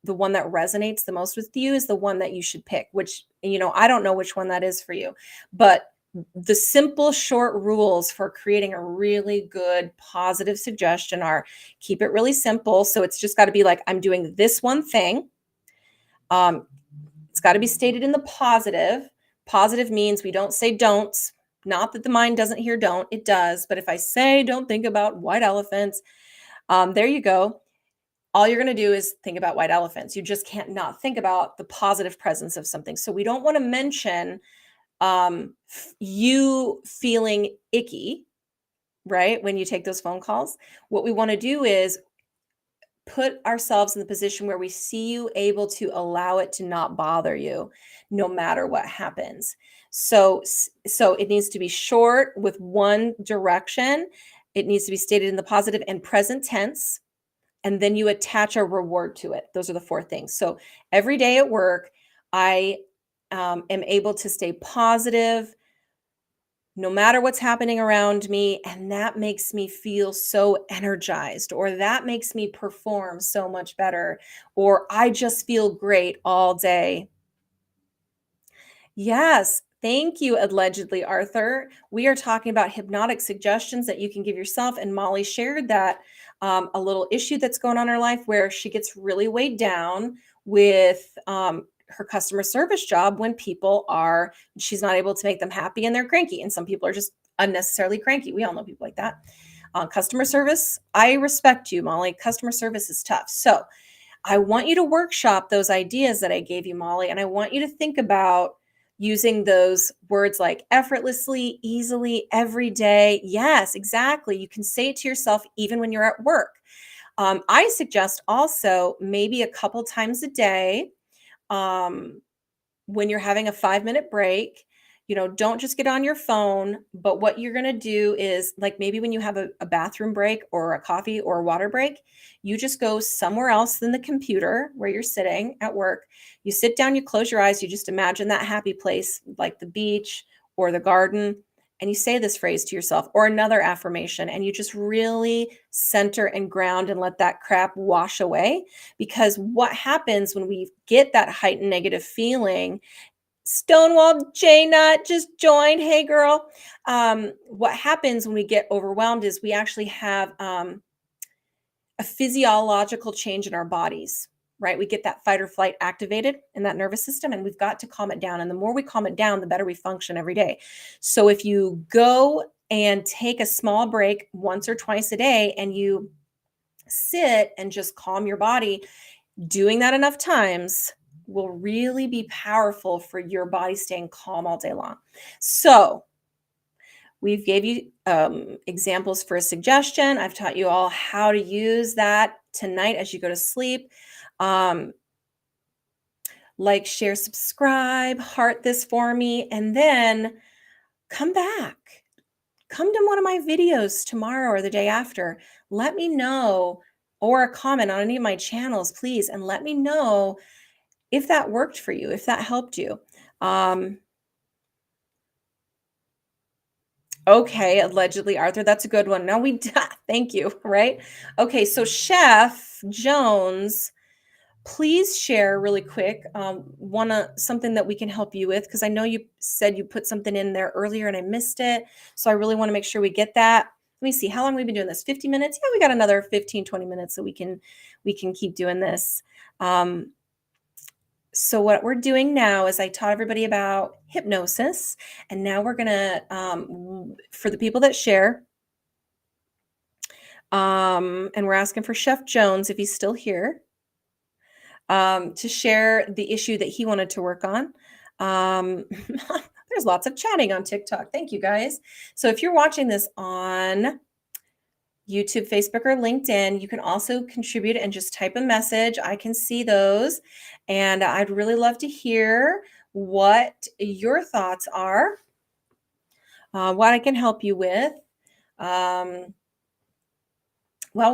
one that resonates the most with you is the one that you should pick, which, I don't know which one that is for you. But the simple, short rules for creating a really good positive suggestion are keep it really simple. So it's just got to be like, I'm doing this one thing. It's got to be stated in the positive. Positive means we don't say don'ts. Not that the mind doesn't hear don't, it does. But if I say don't think about white elephants, there you go. All you're going to do is think about white elephants. You just can't not think about the positive presence of something. So we don't want to mention you feeling icky, right? When you take those phone calls. What we want to do is put ourselves in the position where we see you able to allow it to not bother you no matter what happens. So it needs to be short with one direction. It needs to be stated in the positive and present tense, and then you attach a reward to it. Those are the four things. So every day at work, I am able to stay positive no matter what's happening around me. And that makes me feel so energized, or that makes me perform so much better, or I just feel great all day. Yes. Thank you, allegedly, Arthur. We are talking about hypnotic suggestions that you can give yourself. And Molly shared that a little issue that's going on in her life where she gets really weighed down with her customer service job when she's not able to make them happy and they're cranky. And some people are just unnecessarily cranky. We all know people like that. Customer service, I respect you, Molly. Customer service is tough. So I want you to workshop those ideas that I gave you, Molly. And I want you to think about using those words like effortlessly, easily, every day. Yes, exactly. You can say it to yourself even when you're at work. I suggest also maybe a couple times a day, when you're having a 5-minute break, don't just get on your phone. But what you're going to do is, like, maybe when you have a bathroom break or a coffee or a water break, you just go somewhere else than the computer where you're sitting at work. You sit down, you close your eyes, you just imagine that happy place like the beach or the garden. And you say this phrase to yourself or another affirmation, and you just really center and ground and let that crap wash away. Because what happens when we get that heightened negative feeling, Stonewall J Nut just joined. Hey, girl. What happens when we get overwhelmed is we actually have a physiological change in our bodies, right? We get that fight or flight activated in that nervous system, and we've got to calm it down. And the more we calm it down, the better we function every day. So if you go and take a small break once or twice a day and you sit and just calm your body, doing that enough times will really be powerful for your body staying calm all day long. So we've gave you examples for a suggestion. I've taught you all how to use that tonight as you go to sleep. Like, share, subscribe, heart this for me, and then come back. come to one of my videos tomorrow or the day after. Let me know, or a comment on any of my channels, please, and let me know if that worked for you, if that helped you. Okay, allegedly, Arthur, that's a good one. Now thank you, right? Okay, so Chef Jones, please share really quick something that we can help you with, because I know you said you put something in there earlier and I missed it. So I really want to make sure we get that. Let me see how long we've been doing this. 50 minutes? Yeah, we got another 15, 20 minutes so we can keep doing this. So what we're doing now is I taught everybody about hypnosis, and now we're gonna for the people that share, and we're asking for Chef Jones, if he's still here, to share the issue that he wanted to work on. There's lots of chatting on TikTok. Thank you, guys. So if you're watching this on YouTube, Facebook, or LinkedIn, you can also contribute and just type a message. I can see those. And I'd really love to hear what your thoughts are, what I can help you with. While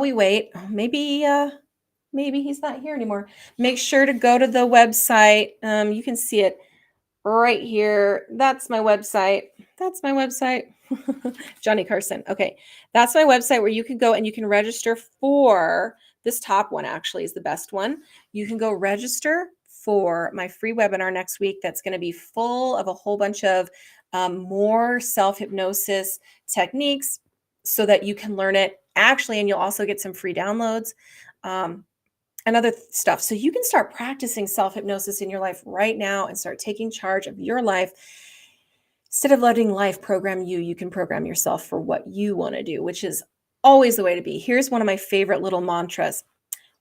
we wait, maybe he's not here anymore. Make sure to go to the website. You can see it right here. That's my website. That's my website. Johnny Carson. Okay. That's my website where you can go and you can register for this top one, actually, is the best one. You can go register for my free webinar next week. That's going to be full of a whole bunch of more self-hypnosis techniques so that you can learn it actually, and you'll also get some free downloads. And other stuff. So you can start practicing self-hypnosis in your life right now and start taking charge of your life. Instead of letting life program you, you can program yourself for what you want to do, which is always the way to be. Here's one of my favorite little mantras.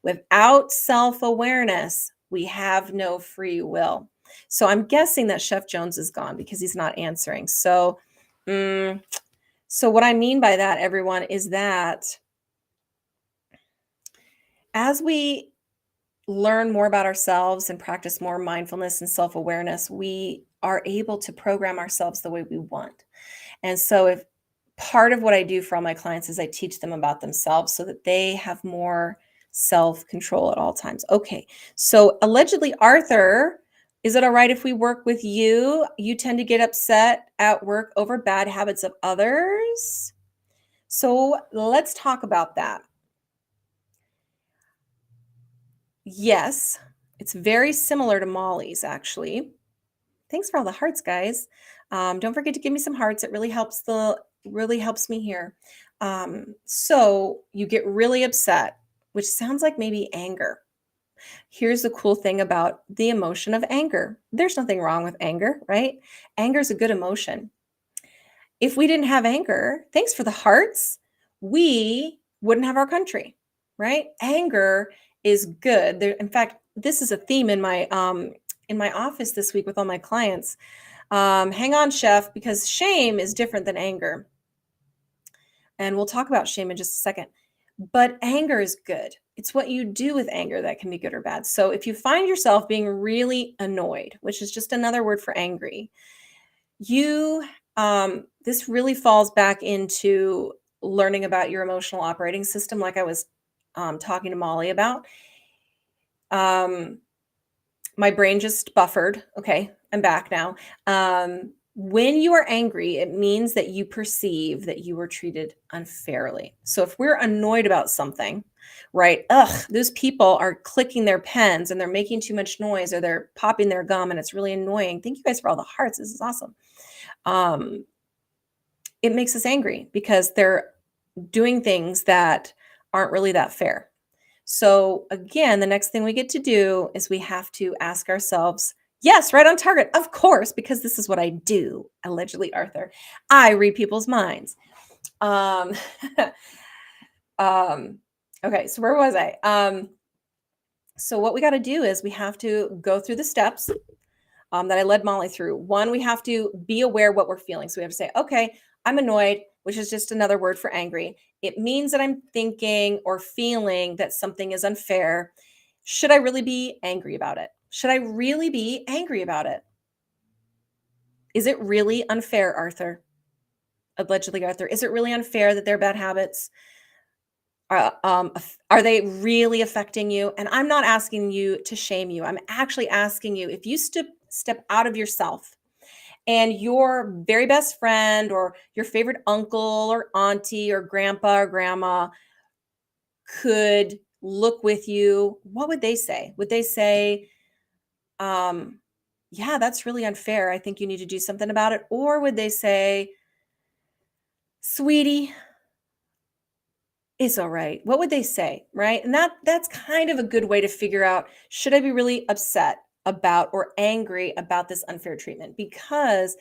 Without self-awareness, we have no free will. So I'm guessing that Chef Jones is gone because he's not answering. So what I mean by that, everyone, is that as we learn more about ourselves and practice more mindfulness and self-awareness, we are able to program ourselves the way we want. And so if part of what I do for all my clients is I teach them about themselves so that they have more self-control at all times. Okay. So allegedly, Arthur, is it all right if we work with you? You tend to get upset at work over bad habits of others. So let's talk about that. Yes, it's very similar to Molly's, actually. Thanks for all the hearts, guys. Don't forget to give me some hearts. It really helps me here. So you get really upset, which sounds like maybe anger. Here's the cool thing about the emotion of anger. There's nothing wrong with anger, right? Anger is a good emotion. If we didn't have anger, thanks for the hearts, we wouldn't have our country, right? Anger is good. There, in fact, this is a theme in my office this week with all my clients. Hang on, Chef, because shame is different than anger. And we'll talk about shame in just a second. But anger is good. It's what you do with anger that can be good or bad. So if you find yourself being really annoyed, which is just another word for angry, this really falls back into learning about your emotional operating system, like I was talking to Molly about. My brain just buffered. Okay, I'm back now. When you are angry, it means that you perceive that you were treated unfairly. So if we're annoyed about something, right? Those people are clicking their pens and they're making too much noise, or they're popping their gum and it's really annoying. Thank you guys for all the hearts. This is awesome. It makes us angry because they're doing things that aren't really that fair. So again, the next thing we get to do is we have to ask ourselves, yes, right on target, of course, because this is what I do, allegedly, Arthur. I read people's minds. Okay, so where was I? So what we got to do is we have to go through the steps that I led Molly through. One, we have to be aware what we're feeling. So we have to say, okay, I'm annoyed, which is just another word for angry. It means that I'm thinking or feeling that something is unfair. Should I really be angry about it? Should I really be angry about it? Is it really unfair, Arthur? allegedly, Arthur? Is it really unfair that their bad habits are they really affecting you? And I'm not asking you to shame you. I'm actually asking you if you step out of yourself and your very best friend or your favorite uncle or auntie or grandpa or grandma could look with you, what would they say? Would they say, um, yeah, that's really unfair. I think you need to do something about it. Or would they say, sweetie, it's all right. What would they say, right? And that's kind of a good way to figure out, should I be really upset about or angry about this unfair treatment? Because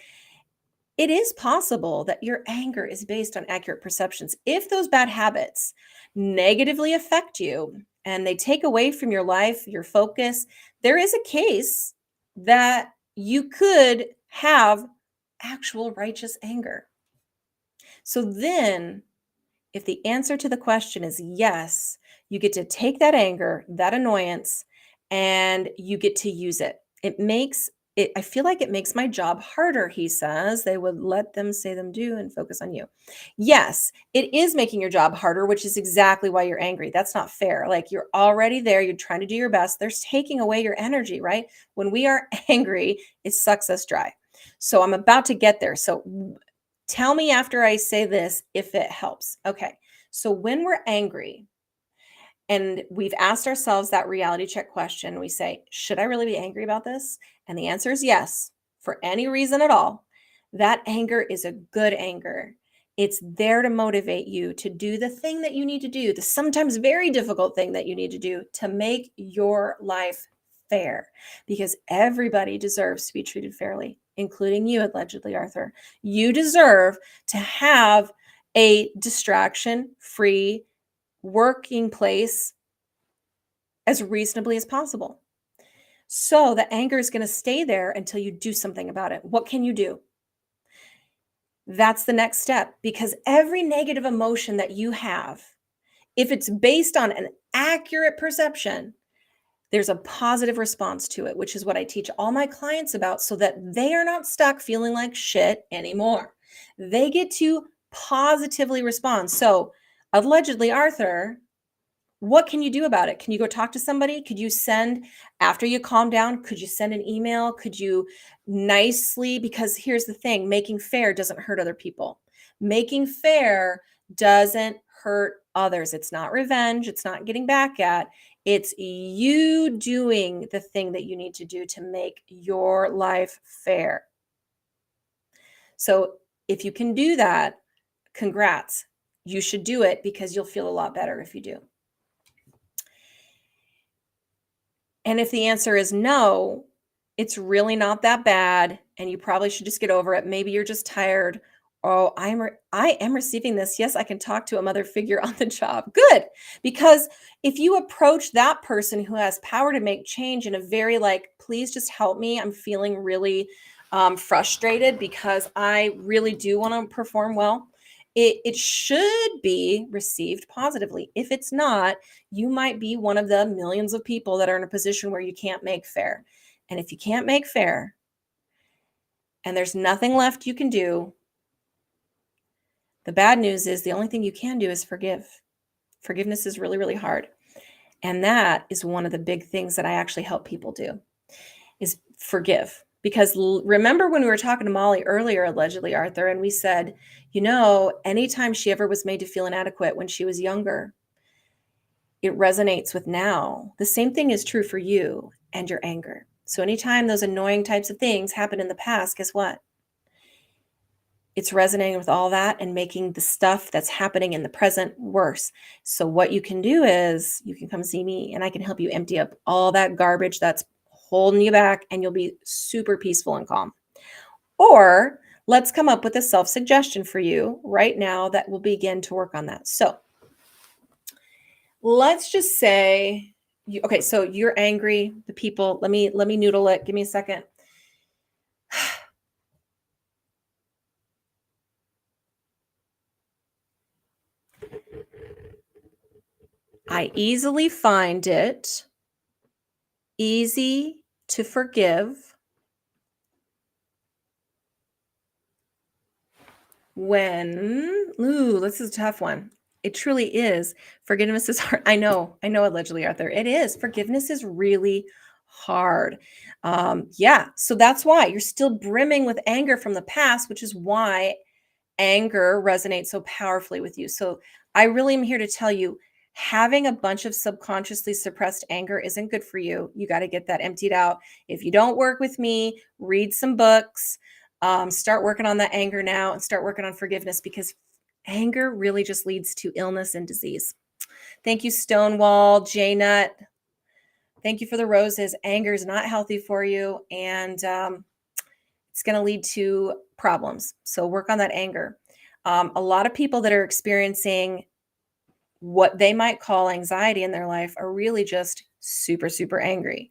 it is possible that your anger is based on accurate perceptions. If those bad habits negatively affect you and they take away from your life, your focus, there is a case that you could have actual righteous anger. So then, if the answer to the question is yes, you get to take that anger, that annoyance, and you get to use it. I feel like it makes my job harder, he says. They would let them say them do and focus on you. Yes, it is making your job harder, which is exactly why you're angry. That's not fair. Like, you're already there, you're trying to do your best. They're taking away your energy, right? When we are angry, it sucks us dry. So I'm about to get there. So tell me after I say this if it helps. Okay. So when we're angry and we've asked ourselves that reality check question, we say, should I really be angry about this? And the answer is yes, for any reason at all. That anger is a good anger. It's there to motivate you to do the thing that you need to do, the sometimes very difficult thing that you need to do to make your life fair, because everybody deserves to be treated fairly, including you, allegedly, Arthur. You deserve to have a distraction free working place as reasonably as possible. So the anger is going to stay there until you do something about it. What can you do? That's the next step, because every negative emotion that you have, if it's based on an accurate perception, there's a positive response to it, which is what I teach all my clients about, so that they are not stuck feeling like shit anymore. They get to positively respond. So, allegedly, Arthur, what can you do about it? Can you go talk to somebody? Could you send, after you calm down, could you send an email? Could you nicely, because here's the thing, making fair doesn't hurt other people. Making fair doesn't hurt others. It's not revenge. It's not getting back at. It's you doing the thing that you need to do to make your life fair. So if you can do that, congrats. You should do it, because you'll feel a lot better if you do. And if the answer is no, it's really not that bad and you probably should just get over it. Maybe you're just tired. Oh, I am receiving this. Yes, I can talk to a mother figure on the job. Good. Because if you approach that person who has power to make change in a very like, please just help me. I'm feeling really frustrated because I really do want to perform well. It should be received positively. If it's not, you might be one of the millions of people that are in a position where you can't make fair. And if you can't make fair and there's nothing left you can do, the bad news is the only thing you can do is forgive. Forgiveness is really, really hard. And that is one of the big things that I actually help people do, is forgive. Because remember when we were talking to Molly earlier, allegedly, Arthur, and we said, anytime she ever was made to feel inadequate when she was younger, it resonates with now. The same thing is true for you and your anger. So anytime those annoying types of things happen in the past, guess what? It's resonating with all that and making the stuff that's happening in the present worse. So what you can do is you can come see me and I can help you empty up all that garbage that's holding you back, and you'll be super peaceful and calm. Or let's come up with a self-suggestion for you right now that will begin to work on that. So let's just say okay, so you're angry, the people, let me noodle it. Give me a second. I easily find it easy to forgive Ooh, this is a tough one. It truly is. Forgiveness is hard. I know, allegedly, Arthur. It is. Forgiveness is really hard. Yeah. So that's why you're still brimming with anger from the past, which is why anger resonates so powerfully with you. So I really am here to tell you having a bunch of subconsciously suppressed anger isn't good for you. You got to get that emptied out. If you don't work with me, read some books, start working on that anger now and start working on forgiveness because anger really just leads to illness and disease. Thank you, Stonewall, J Nut. Thank you for the roses. Anger is not healthy for you. And it's going to lead to problems. So work on that anger. A lot of people that are experiencing what they might call anxiety in their life are really just super, super angry.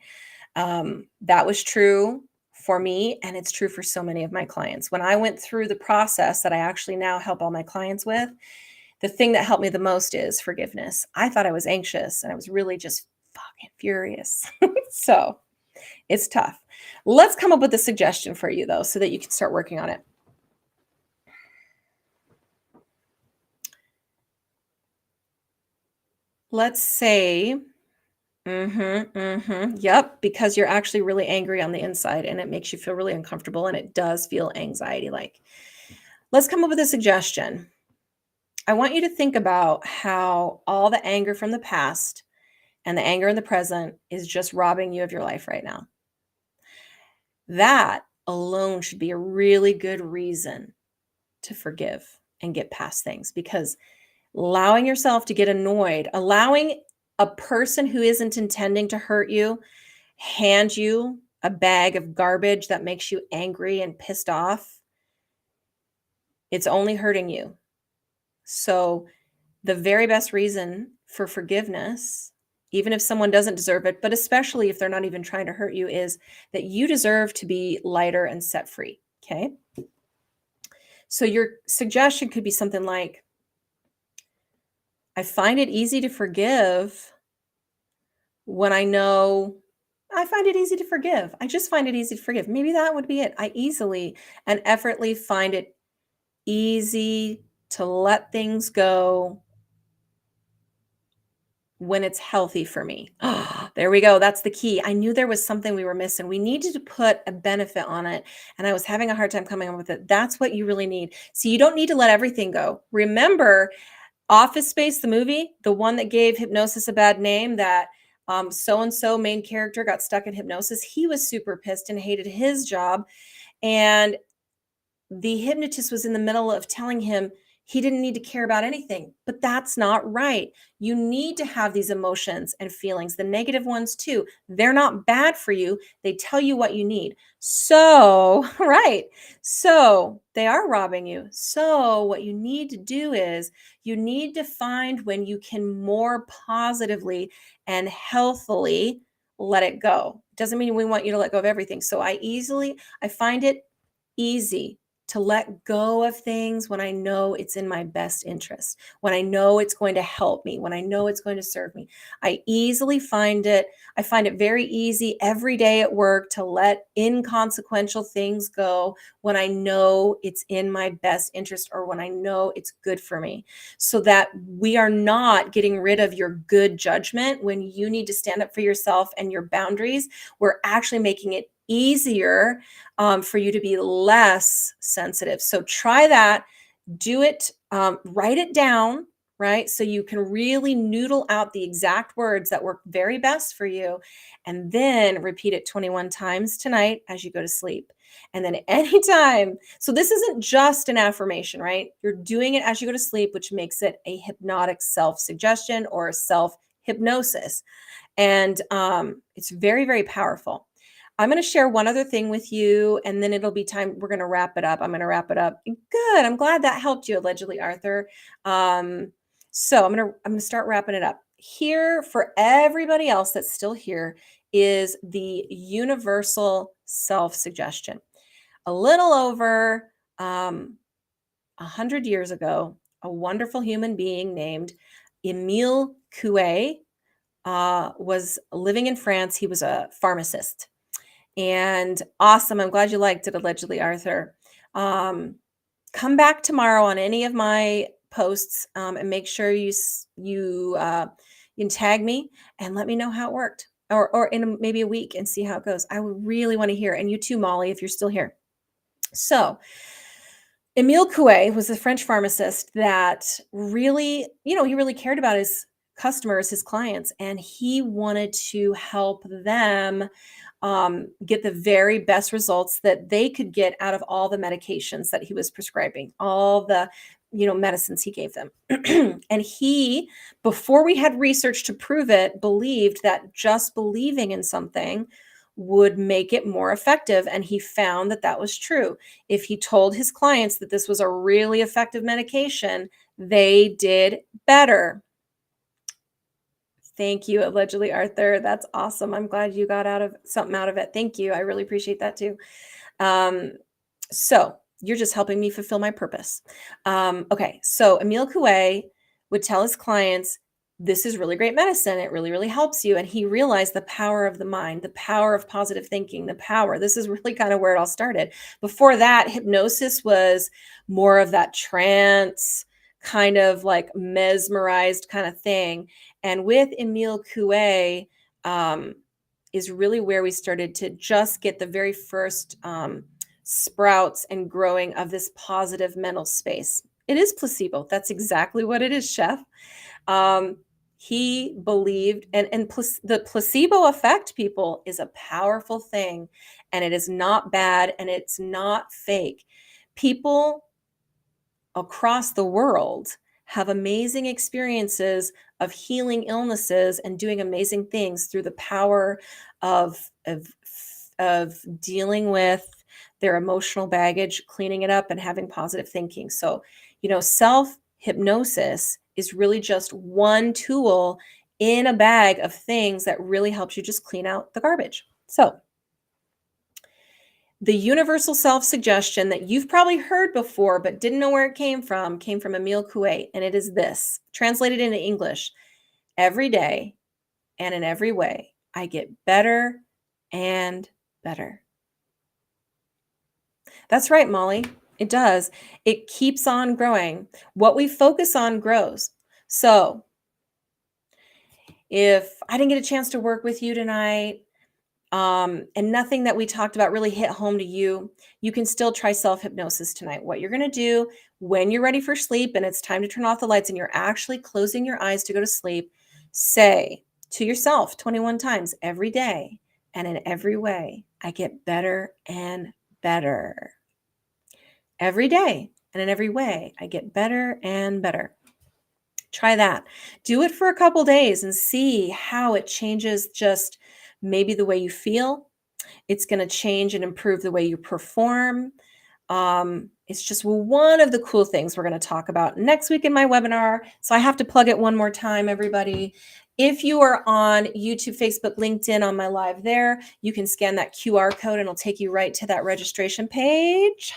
That was true for me, and it's true for so many of my clients. When I went through the process that I actually now help all my clients with, the thing that helped me the most is forgiveness. I thought I was anxious, and I was really just fucking furious. So it's tough. Let's come up with a suggestion for you, though, so that you can start working on it. Let's say, yep, because you're actually really angry on the inside and it makes you feel really uncomfortable and it does feel anxiety like. Let's come up with a suggestion. I want you to think about how all the anger from the past and the anger in the present is just robbing you of your life right now. That alone should be a really good reason to forgive and get past things because allowing yourself to get annoyed, allowing a person who isn't intending to hurt you hand you a bag of garbage that makes you angry and pissed off, it's only hurting you. So, the very best reason for forgiveness, even if someone doesn't deserve it, but especially if they're not even trying to hurt you, is that you deserve to be lighter and set free. Okay. So, your suggestion could be something like, I find it easy to forgive when I find it easy to forgive. I just find it easy to forgive. Maybe that would be it. I easily and effortlessly find it easy to let things go when it's healthy for me. There we go. That's the key. I knew there was something we were missing. We needed to put a benefit on it, and I was having a hard time coming up with it. That's what you really need. So you don't need to let everything go. Remember, Office Space, the movie, the one that gave hypnosis a bad name, that so and so main character got stuck in hypnosis. He was super pissed and hated his job. And the hypnotist was in the middle of telling him he didn't need to care about anything, but that's not right. You need to have these emotions and feelings, the negative ones too. They're not bad for you. They tell you what you need. So, right. So they are robbing you. So what you need to do is you need to find when you can more positively and healthily let it go. Doesn't mean we want you to let go of everything. So I find it easy to let go of things when I know it's in my best interest, when I know it's going to help me, when I know it's going to serve me. I find it very easy every day at work to let inconsequential things go when I know it's in my best interest or when I know it's good for me, so that we are not getting rid of your good judgment when you need to stand up for yourself and your boundaries. We're actually making it easier for you to be less sensitive. So try that, do it, write it down, right? So you can really noodle out the exact words that work very best for you. And then repeat it 21 times tonight as you go to sleep. And then anytime, so this isn't just an affirmation, right? You're doing it as you go to sleep, which makes it a hypnotic self suggestion or a self hypnosis. And it's very, very powerful. I'm going to share one other thing with you, and then it'll be time. We're going to wrap it up. I'm going to wrap it up. Good. I'm glad that helped you, allegedly, Arthur. So I'm gonna start wrapping it up. Here for everybody else that's still here is the universal self suggestion. A little over 100 years ago, a wonderful human being named Emile Coué was living in France. He was a pharmacist. And awesome. I'm glad you liked it, allegedly, Arthur. Um, come back tomorrow on any of my posts, and make sure you can tag me and let me know how it worked, or in maybe a week, and see how it goes. I would really want to hear, and you too, Molly, if you're still here. So Emile Coué was a French pharmacist that really, he really cared about his customers, his clients, and he wanted to help them get the very best results that they could get out of all the medications that he was prescribing, all the medicines he gave them. And he, before we had research to prove it, believed that just believing in something would make it more effective. And he found that that was true. If he told his clients that this was a really effective medication, they did better. Thank you, allegedly, Arthur. That's awesome. I'm glad you got something out of it. Thank you. I really appreciate that too. So you're just helping me fulfill my purpose. Okay, so Emile Coué would tell his clients, this is really great medicine. It really, really helps you. And he realized the power of the mind, the power of positive thinking, this is really kind of where it all started. Before that, hypnosis was more of that trance, kind of like mesmerized kind of thing. And with Emile Coué, is really where we started to just get the very first sprouts and growing of this positive mental space. It is placebo. That's exactly what it is, Chef. He believed, the placebo effect, people, is a powerful thing, and it is not bad, and it's not fake. People across the world have amazing experiences of healing illnesses and doing amazing things through the power of dealing with their emotional baggage, cleaning it up, and having positive thinking. So, self hypnosis is really just one tool in a bag of things that really helps you just clean out the garbage. So, the universal self-suggestion that you've probably heard before but didn't know where it came from Emile Coué, and it is this, translated into English: every day and in every way, I get better and better. That's right, Molly. It does. It keeps on growing. What we focus on grows. So if I didn't get a chance to work with you tonight, and nothing that we talked about really hit home to you, you can still try self-hypnosis tonight. What you're going to do when you're ready for sleep and it's time to turn off the lights and you're actually closing your eyes to go to sleep, say to yourself 21 times every day and in every way, I get better and better. Every day and in every way, I get better and better. Try that. Do it for a couple days and see how it changes just maybe the way you feel. It's going to change and improve the way you perform. It's just one of the cool things we're going to talk about next week in my webinar. So I have to plug it one more time, everybody. If you are on YouTube, Facebook, LinkedIn, on my live there, you can scan that QR code and it'll take you right to that registration page.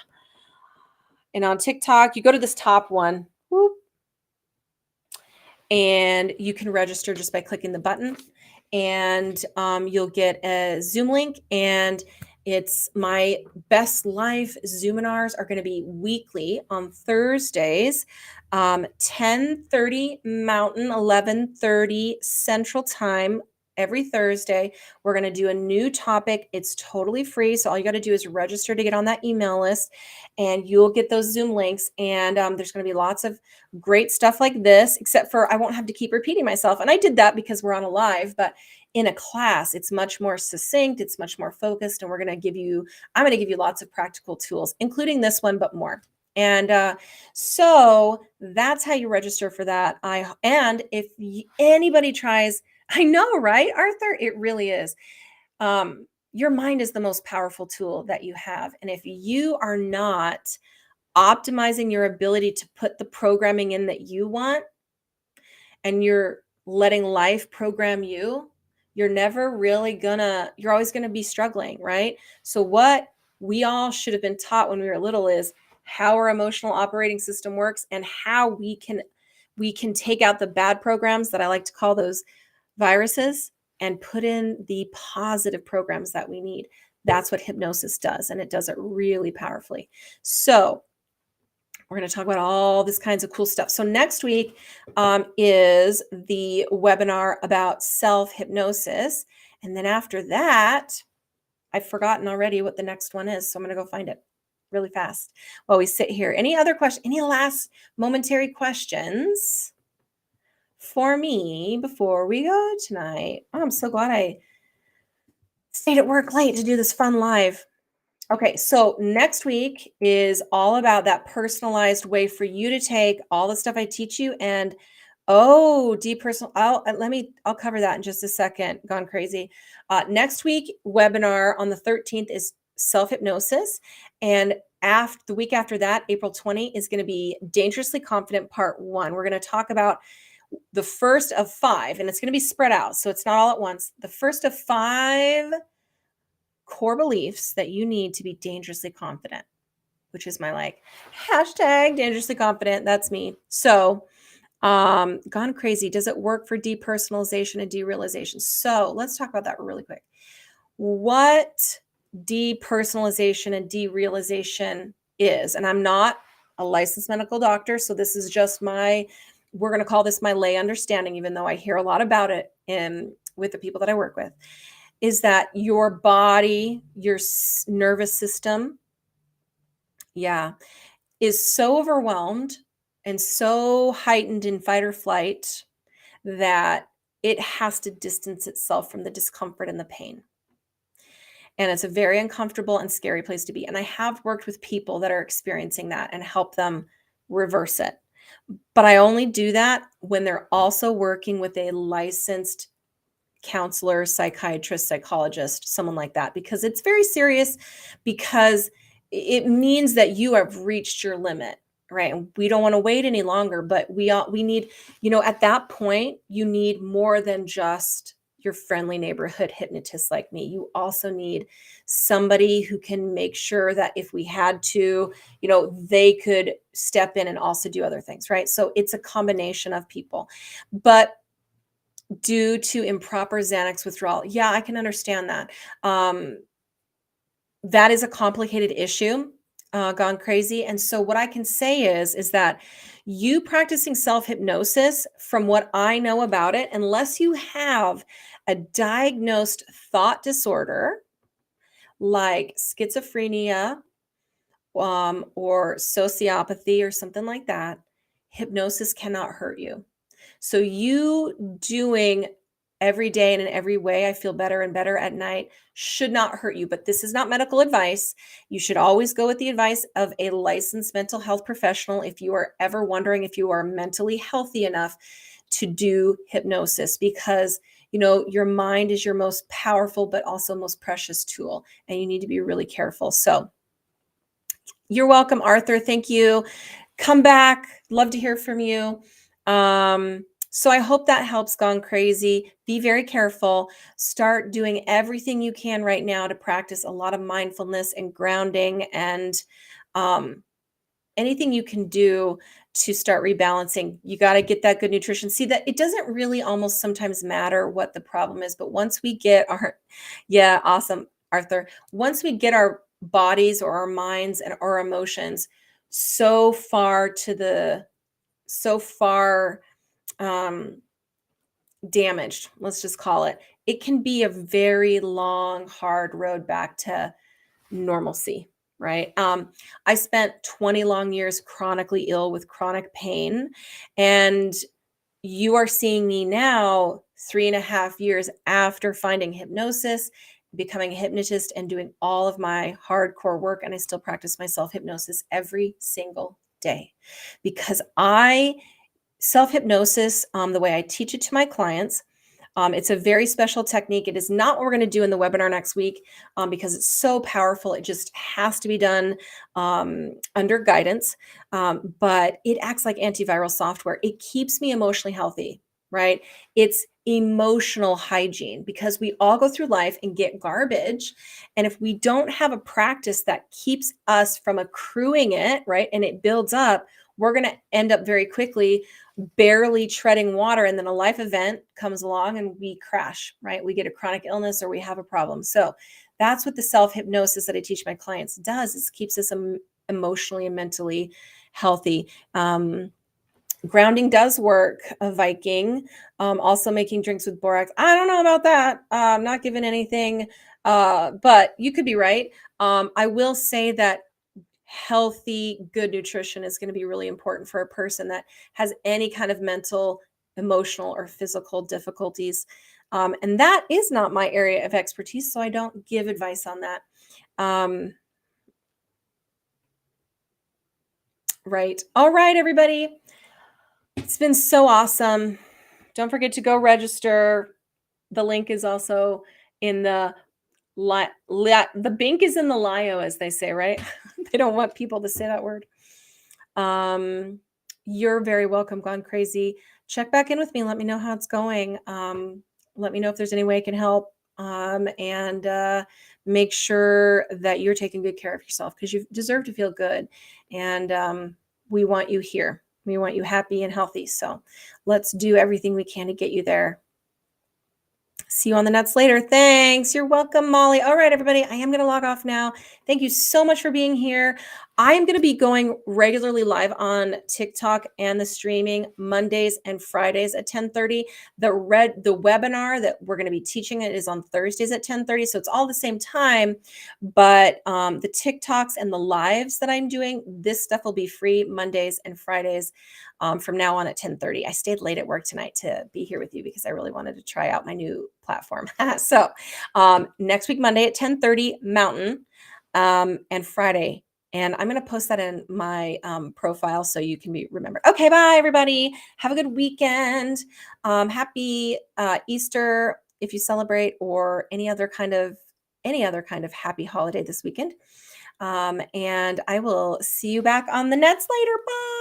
And on TikTok, you go to this top one, whoop, and you can register just by clicking the button, and you'll get a Zoom link, and it's my best live Zoominars are going to be weekly on Thursdays, 10:30 Mountain, 11:30 Central Time. Every Thursday, we're going to do a new topic. It's totally free. So all you got to do is register to get on that email list, and you'll get those Zoom links. And there's going to be lots of great stuff like this, except for I won't have to keep repeating myself. And I did that because we're on a live, but in a class, it's much more succinct. It's much more focused. And I'm going to give you lots of practical tools, including this one, but more. And so that's how you register for that. And if anybody tries, I know, right, Arthur? It really is. Your mind is the most powerful tool that you have. And if you are not optimizing your ability to put the programming in that you want, and you're letting life program you, you're always gonna be struggling, right? So what we all should have been taught when we were little is how our emotional operating system works and how we can take out the bad programs, that I like to call those viruses, and put in the positive programs that we need. That's what hypnosis does, and it does it really powerfully. So We're going to talk about all this kinds of cool stuff. So next week is the webinar about self-hypnosis. And then after that, I've forgotten already what the next one is. So I'm going to go find it really fast while we sit here. Any other questions? Any last momentary questions for me before we go tonight? Oh, I'm so glad I stayed at work late to do this fun live. Okay, so next week is all about that personalized way for you to take all the stuff I teach you and depersonal. I'll cover that in just a second. Gone crazy. Next week webinar on the 13th is self hypnosis, and after the week after that, April 20 is going to be Dangerously Confident Part 1. We're going to talk about the first of 5, and it's going to be spread out, so it's not all at once. The first of 5 core beliefs that you need to be dangerously confident, which is my hashtag dangerously confident. That's me. So gone crazy. Does it work for depersonalization and derealization? So let's talk about that really quick. What depersonalization and derealization is, and I'm not a licensed medical doctor, so this is just we're going to call this my lay understanding, even though I hear a lot about it with the people that I work with, is that your body, your nervous system, is so overwhelmed and so heightened in fight or flight that it has to distance itself from the discomfort and the pain. And it's a very uncomfortable and scary place to be. And I have worked with people that are experiencing that and help them reverse it. But I only do that when they're also working with a licensed counselor, psychiatrist, psychologist, someone like that, because it's very serious, because it means that you have reached your limit, right? And we don't want to wait any longer, but we need, at that point, you need more than just your friendly neighborhood hypnotist like me. You also need somebody who can make sure that if we had to, they could step in and also do other things, right? So it's a combination of people. But due to improper Xanax withdrawal, I can understand that. That is a complicated issue, gone crazy. And so what I can say is that you practicing self-hypnosis, from what I know about it, unless you have a diagnosed thought disorder like schizophrenia, or sociopathy or something like that, hypnosis cannot hurt you. So you doing every day and in every way, I feel better and better at night, should not hurt you. But this is not medical advice. You should always go with the advice of a licensed mental health professional if you are ever wondering if you are mentally healthy enough to do hypnosis, because your mind is your most powerful but also most precious tool, and you need to be really careful. So you're welcome, Arthur. Thank you. Come back. Love to hear from you. So I hope that helps, Gone Crazy. Be very careful. Start doing everything you can right now to practice a lot of mindfulness and grounding, and anything you can do to start rebalancing. You got to get that good nutrition. See, that it doesn't really almost sometimes matter what the problem is, but once we get awesome, Arthur. Once we get our bodies or our minds and our emotions so far damaged, let's just call it, it can be a very long, hard road back to normalcy, right? I spent 20 long years chronically ill with chronic pain, and you are seeing me now 3.5 years after finding hypnosis, becoming a hypnotist, and doing all of my hardcore work. And I still practice my self-hypnosis every single day, because self-hypnosis, the way I teach it to my clients, it's a very special technique. It is not what we're going to do in the webinar next week, because it's so powerful. It just has to be done under guidance, but it acts like antiviral software. It keeps me emotionally healthy, right? It's emotional hygiene, because we all go through life and get garbage. And if we don't have a practice that keeps us from accruing it, right, and it builds up, we're going to end up very quickly barely treading water, and then a life event comes along and we crash, right? We get a chronic illness or we have a problem. So that's what the self-hypnosis that I teach my clients does, is keeps us emotionally and mentally healthy. Grounding does work, a Viking. Also making drinks with borax. I don't know about that. I'm not giving anything, but you could be right. I will say that healthy, good nutrition is going to be really important for a person that has any kind of mental, emotional, or physical difficulties. And that is not my area of expertise, so I don't give advice on that. Um, right. All right, everybody. It's been so awesome. Don't forget to go register. The link is also in the the bink is in the lio, as they say, right? They don't want people to say that word. You're very welcome, Gone Crazy. Check back in with me. Let me know how it's going. Let me know if there's any way I can help. And make sure that you're taking good care of yourself because you deserve to feel good. And we want you here. We want you happy and healthy. So let's do everything we can to get you there. See you on the nuts later. Thanks. You're welcome, Molly. All right, everybody. I am going to log off now. Thank you so much for being here. I am going to be going regularly live on TikTok and the streaming Mondays and Fridays at 10:30. The webinar that we're going to be teaching it is on Thursdays at 10:30. So it's all the same time. But the TikToks and the lives that I'm doing, this stuff will be free Mondays and Fridays from now on at 10:30. I stayed late at work tonight to be here with you because I really wanted to try out my new platform. So next week, Monday at 10:30 Mountain, and Friday. And I'm going to post that in my profile so you can be remembered. Okay, bye, everybody. Have a good weekend. Happy Easter if you celebrate, or any other kind of happy holiday this weekend. And I will see you back on the nets later. Bye.